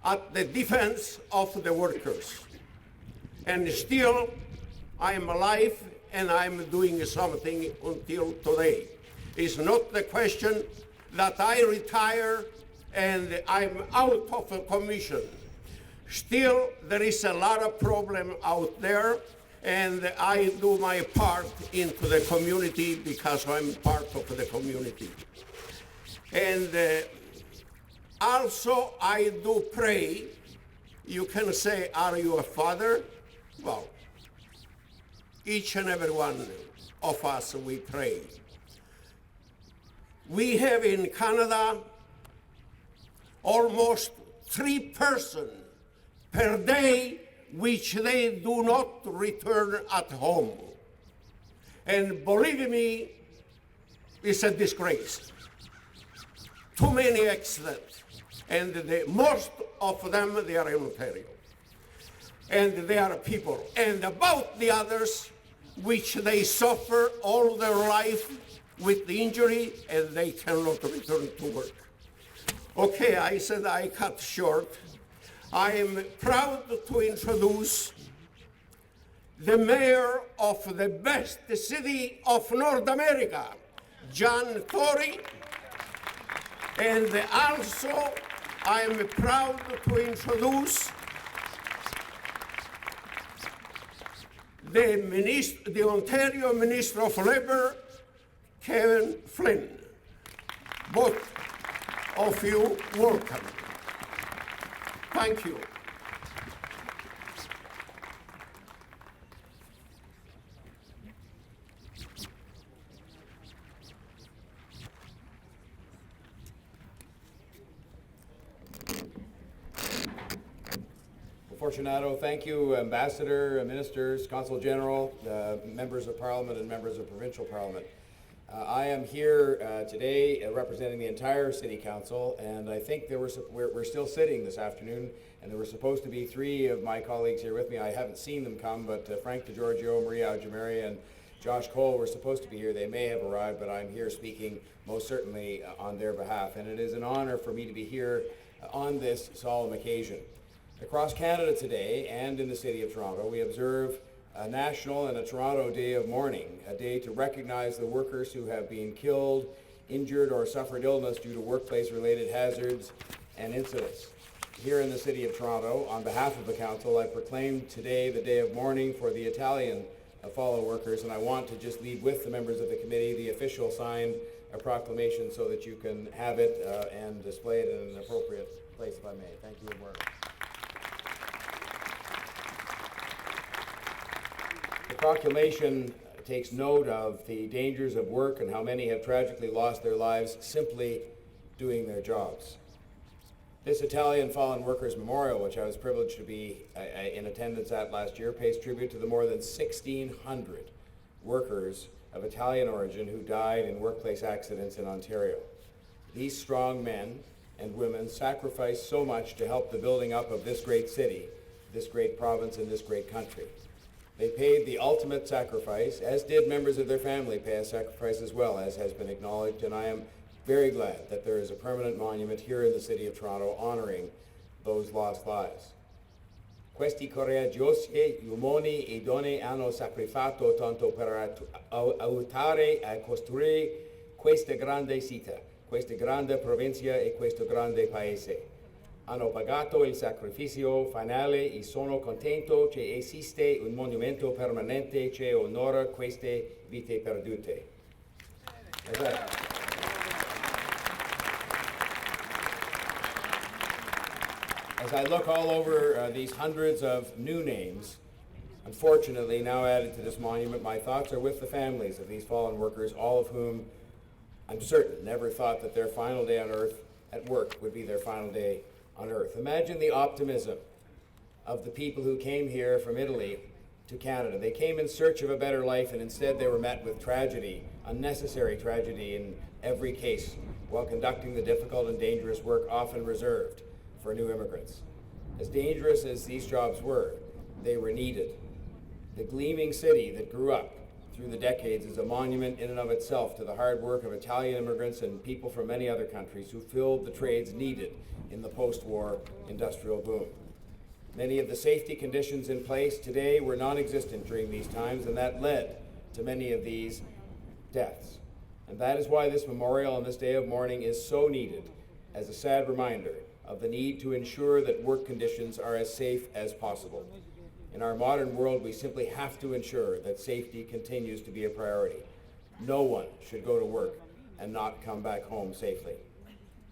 at the defense of the workers. And still I'm alive and I'm doing something until today. It's not the question that I retire and I'm out of a commission. Still, there is a lot of problem out there, and I do my part into the community because I'm part of the community. And also, I do pray. You can say, are you a father? Well, each and every one of us, we pray. We have in Canada almost 3 persons per day which they do not return at home. And believe me, it's a disgrace. Too many accidents. And most of them, they are in Ontario. And they are people. And about the others, which they suffer all their life with the injury and they cannot return to work. Okay, I said I cut short. I am proud to introduce the mayor of the best city of North America, John Tory. And also, I am proud to introduce the Ontario Minister of Labour, Kevin Flynn. Both of you, welcome. Thank you. Fortunato, thank you, Ambassador, Ministers, Consul General, members of Parliament, and members of Provincial Parliament. I am here today representing the entire City Council, and I think we're still sitting this afternoon, and there were supposed to be 3 of my colleagues here with me. I haven't seen them come, but Frank DiGiorgio, Maria Aljamari, and Josh Cole were supposed to be here. They may have arrived, but I'm here speaking most certainly on their behalf, and it is an honor for me to be here on this solemn occasion. Across Canada today, and in the City of Toronto, we observe a national and a Toronto Day of Mourning, a day to recognize the workers who have been killed injured or suffered illness due to workplace-related hazards and incidents. Here in the City of Toronto, on behalf of the Council, I proclaim today the day of mourning for the Italian fallen workers, and I want to just lead with the members of the committee the official signed proclamation so that you can have it and display it in an appropriate place, if I may. Thank you, and welcome. The proclamation takes note of the dangers of work and how many have tragically lost their lives simply doing their jobs. This Italian Fallen Workers Memorial, which I was privileged to be in attendance at last year, pays tribute to the more than 1,600 workers of Italian origin who died in workplace accidents in Ontario. These strong men and women sacrificed so much to help the building up of this great city, this great province, and this great country. They paid the ultimate sacrifice, as did members of their family pay a sacrifice as well, as has been acknowledged, and I am very glad that there is a permanent monument here in the City of Toronto honoring those lost lives. Questi coraggiosi uomini e donne hanno sacrificato tanto per aiutare a costruire questa grande città, questa grande provincia e questo grande paese. Hanno pagato il sacrificio finale e sono contento che esiste un monumento permanente che onora queste vite perdute. As I look all over these hundreds of new names, unfortunately now added to this monument, my thoughts are with the families of these fallen workers, all of whom I'm certain never thought that their final day on earth at work would be their final day on earth. Imagine the optimism of the people who came here from Italy to Canada. They came in search of a better life, and instead they were met with tragedy, unnecessary tragedy in every case, while conducting the difficult and dangerous work often reserved for new immigrants. As dangerous as these jobs were, they were needed. The gleaming city that grew up through the decades is a monument in and of itself to the hard work of Italian immigrants and people from many other countries who filled the trades needed in the post-war industrial boom. Many of the safety conditions in place today were non-existent during these times, and that led to many of these deaths. And that is why this memorial on this day of mourning is so needed, as a sad reminder of the need to ensure that work conditions are as safe as possible. In our modern world, we simply have to ensure that safety continues to be a priority. No one should go to work and not come back home safely.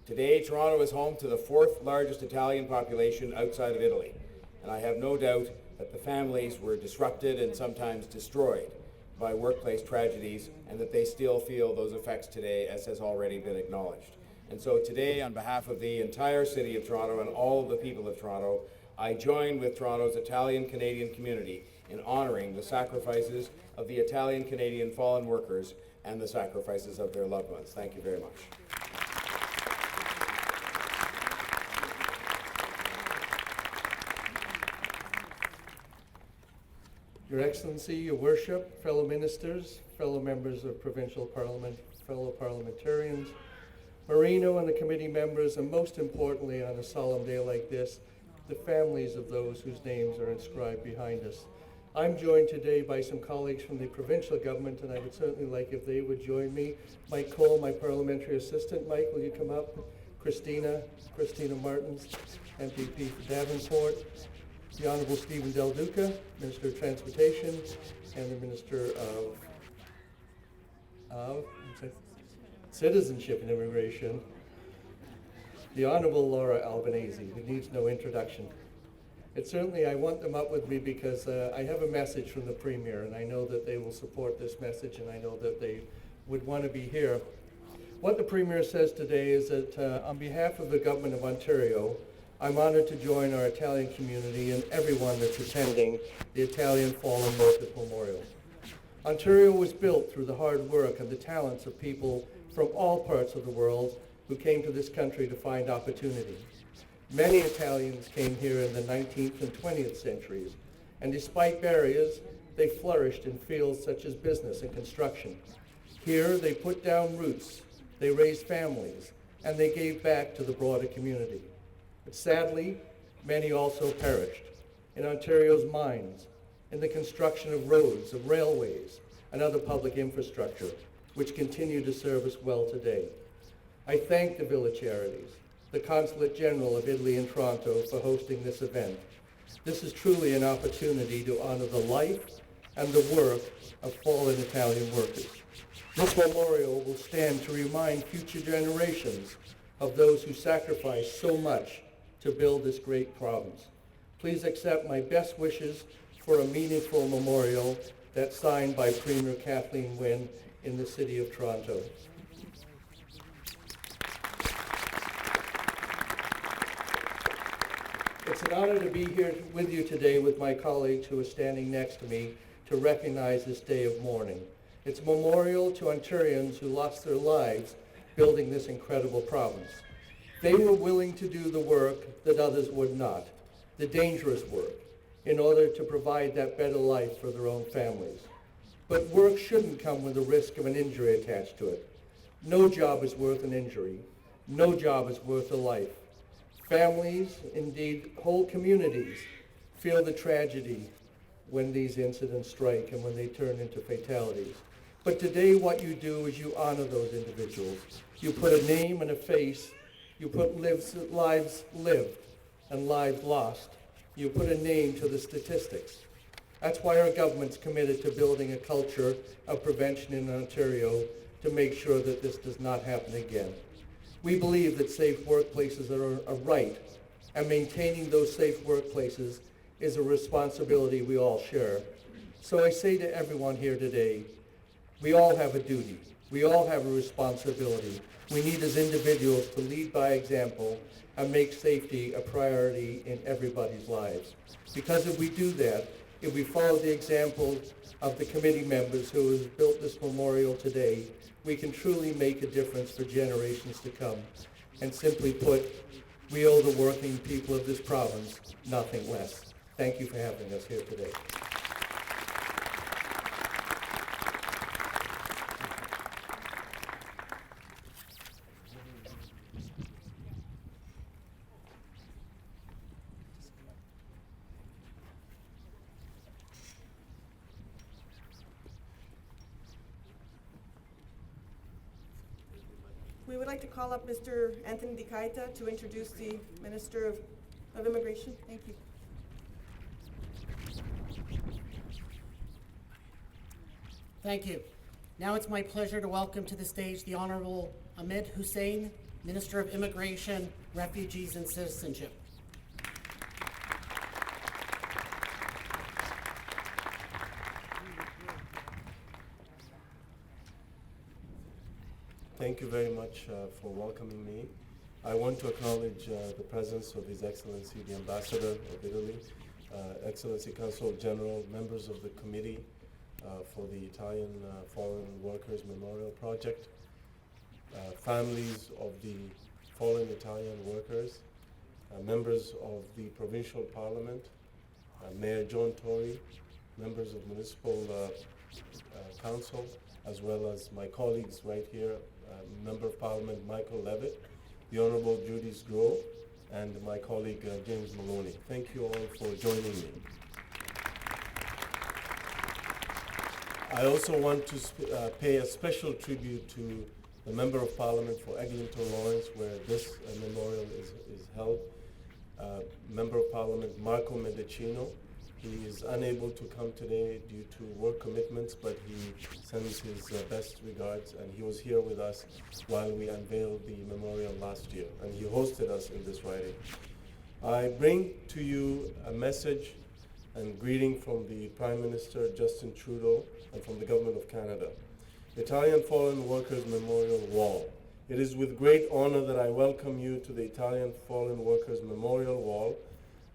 Today, Toronto is home to the fourth largest Italian population outside of Italy, and I have no doubt that the families were disrupted and sometimes destroyed by workplace tragedies, and that they still feel those effects today, as has already been acknowledged. And so today, on behalf of the entire City of Toronto and all of the people of Toronto, I join with Toronto's Italian-Canadian community in honoring the sacrifices of the Italian-Canadian fallen workers and the sacrifices of their loved ones. Thank you very much. Your Excellency, Your Worship, fellow ministers, fellow members of Provincial Parliament, fellow parliamentarians, Marino and the committee members, and most importantly on a solemn day like this, the families of those whose names are inscribed behind us. I'm joined today by some colleagues from the provincial government, and I would certainly like if they would join me. Mike Cole, my parliamentary assistant. Mike, will you come up? Christina Martins, MPP for Davenport. The Honourable Stephen Del Duca, Minister of Transportation, and the Minister of Citizenship and Immigration, the Honourable Laura Albanese, who needs no introduction. I want them up with me because I have a message from the Premier, and I know that they will support this message, and I know that they would want to be here. What the Premier says today is that on behalf of the Government of Ontario, I'm honored to join our Italian community and everyone that's attending the Italian Fallen Workers Memorial. Ontario was built through the hard work and the talents of people from all parts of the world who came to this country to find opportunity. Many Italians came here in the 19th and 20th centuries, and despite barriers, they flourished in fields such as business and construction. Here, they put down roots, they raised families, and they gave back to the broader community. But sadly, many also perished in Ontario's mines, in the construction of roads, of railways, and other public infrastructure, which continue to serve us well today. I thank the Village Charities, the Consulate General of Italy in Toronto for hosting this event. This is truly an opportunity to honor the life and the work of fallen Italian workers. This memorial will stand to remind future generations of those who sacrificed so much to build this great province. Please accept my best wishes for a meaningful memorial that's signed by Premier Kathleen Wynne in the City of Toronto. It's an honor to be here with you today with my colleagues who are standing next to me to recognize this day of mourning. It's a memorial to Ontarians who lost their lives building this incredible province. They were willing to do the work that others would not, the dangerous work, in order to provide that better life for their own families. But work shouldn't come with the risk of an injury attached to it. No job is worth an injury. No job is worth a life. Families, indeed whole communities, feel the tragedy when these incidents strike and when they turn into fatalities. But today what you do is you honor those individuals. You put a name and a face. You put lives lived and lives lost. You put a name to the statistics. That's why our government's committed to building a culture of prevention in Ontario to make sure that this does not happen again. We believe that safe workplaces are a right, and maintaining those safe workplaces is a responsibility we all share. So I say to everyone here today, we all have a duty. We all have a responsibility. We need as individuals to lead by example and make safety a priority in everybody's lives. Because if we do that, if we follow the example of the committee members who have built this memorial today, we can truly make a difference for generations to come. And simply put, we owe the working people of this province nothing less. Thank you for having us here today. We would like to call up Mr. Anthony Di Caita to introduce the Minister of Immigration. Thank you. Thank you. Now it's my pleasure to welcome to the stage the Honorable Ahmed Hussein, Minister of Immigration, Refugees and Citizenship. Thank you very much for welcoming me. I want to acknowledge the presence of His Excellency the Ambassador of Italy, Excellency Consul General, members of the committee for the Italian Foreign Workers Memorial Project, families of the fallen Italian workers, members of the Provincial Parliament, Mayor John Tory, members of Municipal Council, as well as my colleagues right here, Member of Parliament Michael Levitt, the Honourable Judy Grove, and my colleague James Maloney. Thank you all for joining me. I also want to pay a special tribute to the Member of Parliament for Eglinton Lawrence, where this memorial is held, Member of Parliament Marco Mendicino. He is unable to come today due to work commitments, but he sends his best regards, and he was here with us while we unveiled the memorial last year, and he hosted us in this riding. I bring to you a message and greeting from the Prime Minister Justin Trudeau and from the Government of Canada. Italian Fallen Workers Memorial Wall. It is with great honor that I welcome you to the Italian Fallen Workers Memorial Wall,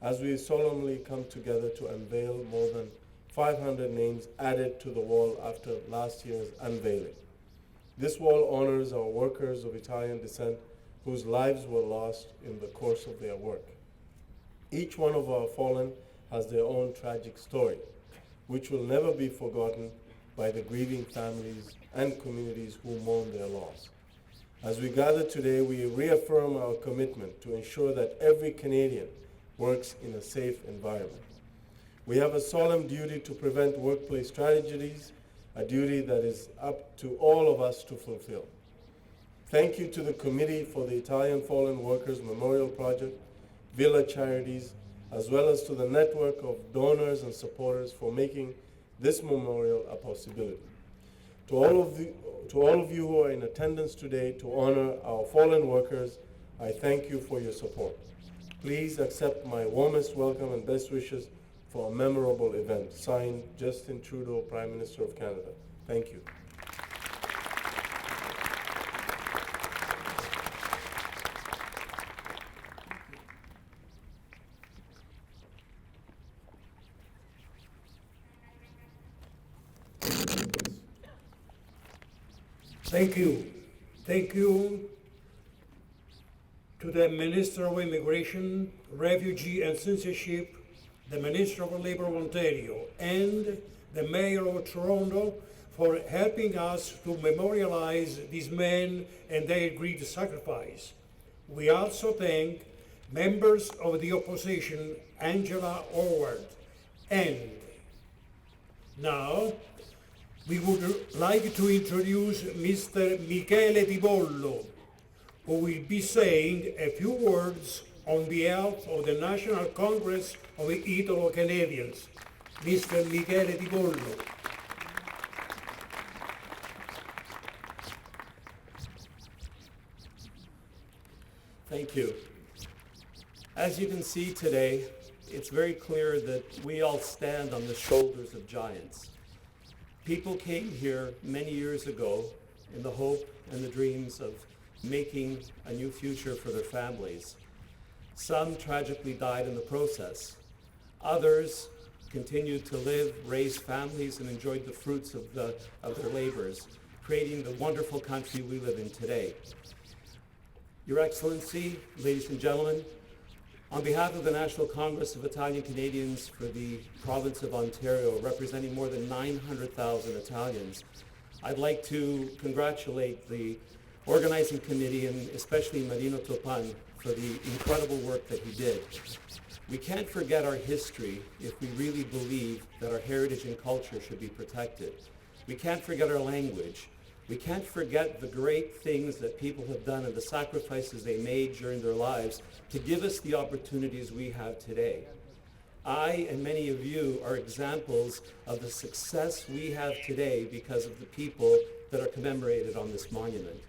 as we solemnly come together to unveil more than 500 names added to the wall after last year's unveiling. This wall honors our workers of Italian descent whose lives were lost in the course of their work. Each one of our fallen has their own tragic story, which will never be forgotten by the grieving families and communities who mourn their loss. As we gather today, we reaffirm our commitment to ensure that every Canadian works in a safe environment. We have a solemn duty to prevent workplace tragedies a duty that is up to all of us to fulfill. Thank you to the Committee for the Italian Fallen Workers Memorial Project, Villa Charities, as well as to the network of donors and supporters for making this memorial a possibility. To all of you who are in attendance today to honor our fallen workers, I thank you for your support. Please accept my warmest welcome and best wishes for a memorable event. Signed, Justin Trudeau, Prime Minister of Canada. Thank you. Thank you. Thank you to the Minister of Immigration, Refugee and Citizenship, the Minister of Labour of Ontario, and the Mayor of Toronto for helping us to memorialize these men and their great sacrifice. We also thank members of the opposition, Angela Howard, and now we would like to introduce Mr. Michele Di Bollo, who will be saying a few words on behalf of the National Congress of Italo-Canadians. Mr. Michele Di Bollo. Thank you. As you can see today, it's very clear that we all stand on the shoulders of giants. People came here many years ago in the hope and the dreams of making a new future for their families. Some tragically died in the process. Others continued to live, raise families, and enjoyed the fruits of their labors, creating the wonderful country we live in today. Your Excellency, ladies and gentlemen, on behalf of the National Congress of Italian Canadians for the province of Ontario, representing more than 900,000 Italians, I'd like to congratulate the organizing committee and especially Marino Topan for the incredible work that he did. We can't forget our history if we really believe that our heritage and culture should be protected. We can't forget our language. We can't forget the great things that people have done and the sacrifices they made during their lives to give us the opportunities we have today. I and many of you are examples of the success we have today because of the people that are commemorated on this monument.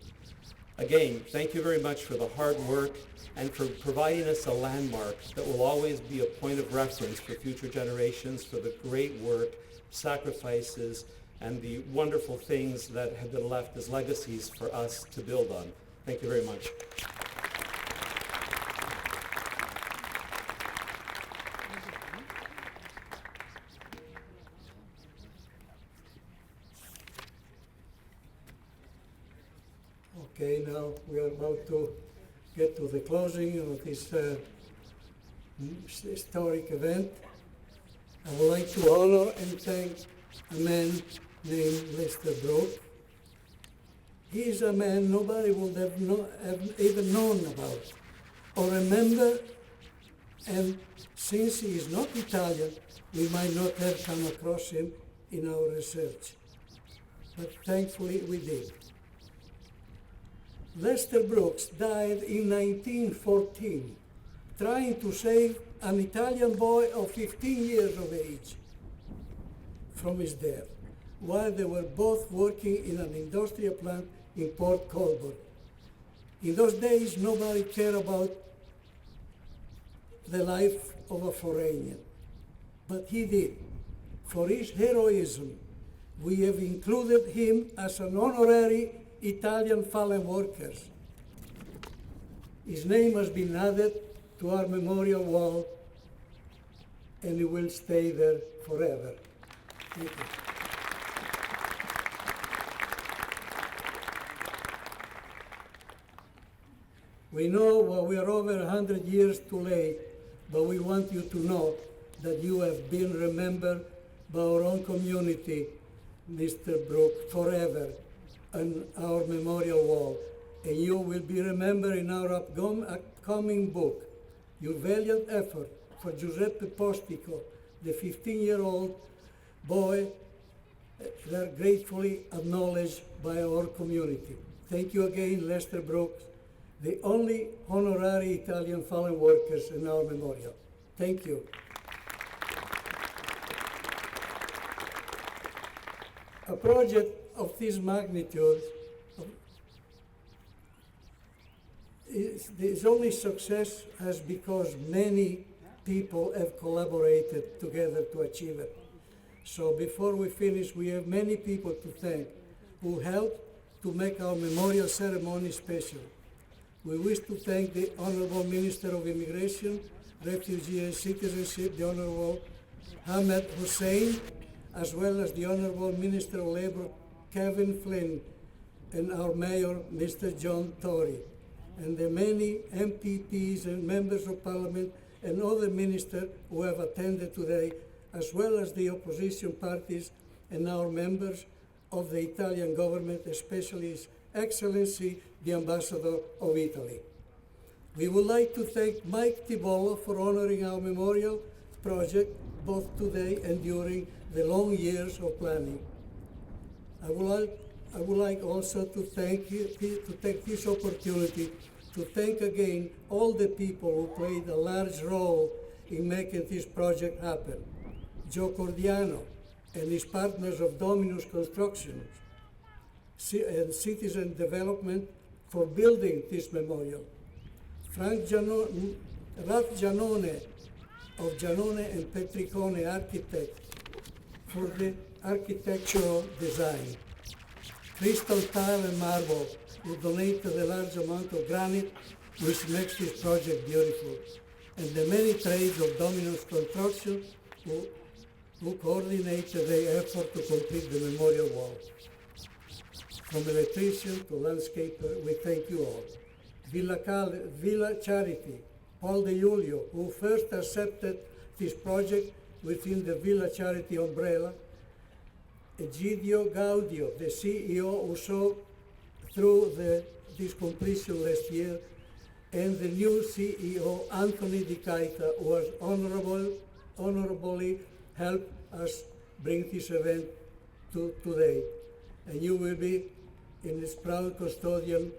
Again, thank you very much for the hard work and for providing us a landmark that will always be a point of reference for future generations for the great work, sacrifices, and the wonderful things that have been left as legacies for us to build on. Thank you very much. Okay, now we are about to get to the closing of this historic event. I would like to honor and thank a man named Lester Brooke. He is a man nobody would have even known about or remember, and since he is not Italian, we might not have come across him in our research. But thankfully we did. Lester Brooks died in 1914, trying to save an Italian boy of 15 years of age from his death, while they were both working in an industrial plant in Port Colborne. In those days, nobody cared about the life of a foreigner, but he did. For his heroism, we have included him as an honorary Italian fallen workers. His name has been added to our memorial wall, and he will stay there forever. Thank you. We know we are over 100 years too late, but we want you to know that you have been remembered by our own community, Mr. Brooke, forever on our memorial wall. And you will be remembered in our upcoming book, your valiant effort for Giuseppe Postico, the 15-year-old boy they are gratefully acknowledged by our community. Thank you again, Lester Brooks, the only honorary Italian fallen workers in our memorial. Thank you. A project of this magnitude is only success as because many people have collaborated together to achieve it. So before we finish, we have many people to thank who helped to make our memorial ceremony special. We wish to thank the Honorable Minister of Immigration, Refugee and Citizenship, the Honorable Ahmed Hussein, as well as the Honorable Minister of Labor, Kevin Flynn, and our Mayor, Mr. John Tory, and the many MPPs and members of Parliament and other ministers who have attended today, as well as the opposition parties and our members of the Italian government, especially His Excellency, the Ambassador of Italy. We would like to thank Mike Tibollo for honoring our memorial project both today and during the long years of planning. I would like also to take this opportunity to thank again all the people who played a large role in making this project happen. Joe Cordiano and his partners of Dominus Construction and Citizen Development for building this memorial. Ralph Giannone of Giannone and Petricone Architect for the architectural design. Crystal Tile and Marble who donated a large amount of granite which makes this project beautiful. And the many trades of Dominus Construction who coordinated the effort to complete the memorial wall. From electrician to landscaper, we thank you all. Villa Charity, Paul De Julio, who first accepted this project within the Villa Charity umbrella, Egidio Gaudio, the CEO who saw through this completion last year, and the new CEO, Anthony Di Caita, who has honorably helped us bring this event to today. And you will be in its proud custodian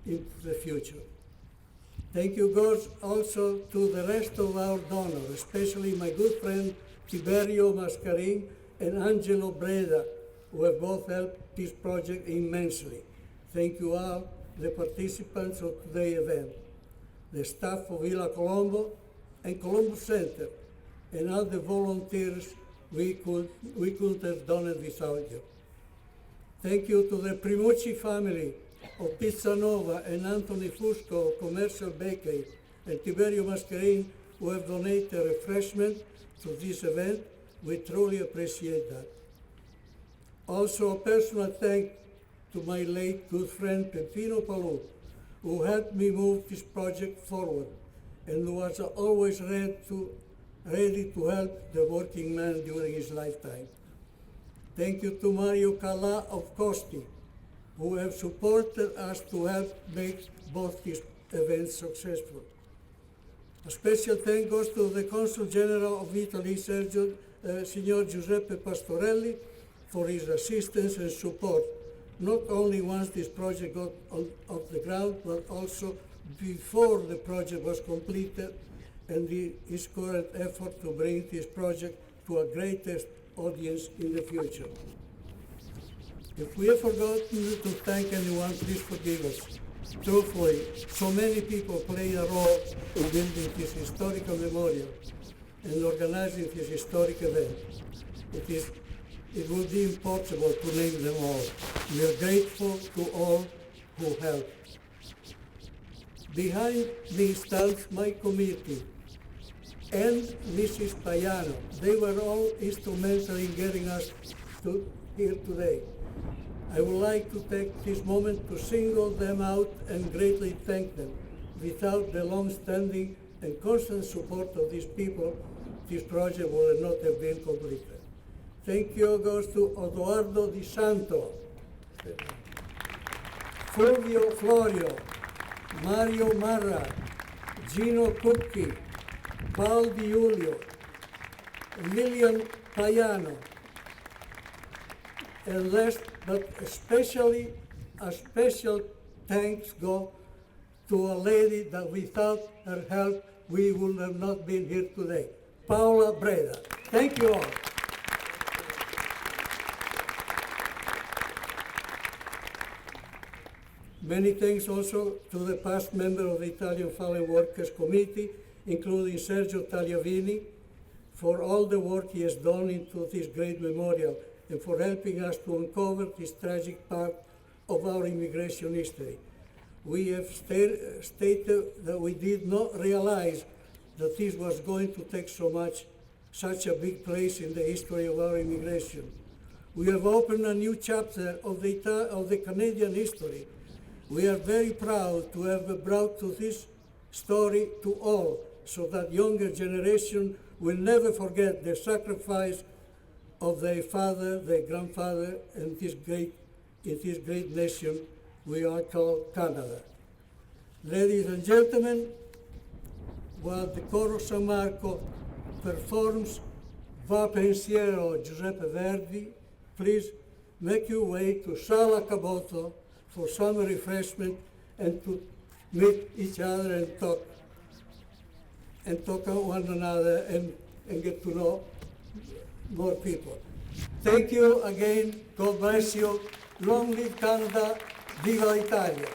in the future. Thank you, God, also to the rest of our donors, especially my good friend Tiberio Mascarin and Angelo Breda, who have both helped this project immensely. Thank you all, the participants of today's event, the staff of Villa Colombo and Colombo Center, and all the volunteers we couldn't have done it without you. Thank you to the Primucci family of Pizza Nova and Anthony Fusco of Commercial Bakery and Tiberio Mascarin who have donated refreshment to this event. We truly appreciate that. Also a personal thanks to my late good friend Peppino Palou, who helped me move this project forward and who was always ready to help the working man during his lifetime. Thank you to Mario Cala of Costi, who have supported us to help make both these events successful. A special thank goes to the Consul General of Italy, Signor Giuseppe Pastorelli, for his assistance and support, not only once this project got off the ground, but also before the project was completed and his current effort to bring this project to a greatest audience in the future. If we have forgotten to thank anyone, please forgive us. Truthfully, so many people played a role in building this historical memorial and organizing this historic event. It would be impossible to name them all. We are grateful to all who helped. Behind me stands my committee and Mrs. Payano. They were all instrumental in getting us here today. I would like to take this moment to single them out and greatly thank them. Without the long-standing and constant support of these people, this project would not have been completed. Thank you goes to Odoardo Di Santo, Fulvio Florio, Mario Marra, Gino Cucchi, Paul Di Julio, Lilian Payano, And last but especially, a special thanks go to a lady that without her help we would have not been here today, Paula Breda. Thank you all. Many thanks also to the past member of the Italian Fallen Workers Committee, including Sergio Tagliavini, for all the work he has done into this great memorial and for helping us to uncover this tragic part of our immigration history. We have stated that we did not realize that this was going to take such a big place in the history of our immigration. We have opened a new chapter of the Canadian history. We are very proud to have brought to this story to all, so that younger generation will never forget the sacrifice of their father, their grandfather, in this great nation we are called Canada. Ladies and gentlemen, while the Coro San Marco performs Va Pensiero Giuseppe Verdi, please make your way to Sala Caboto for some refreshment and to meet each other and talk to one another and get to know more people. Thank you again. God bless you. Long live Canada. Viva Italia.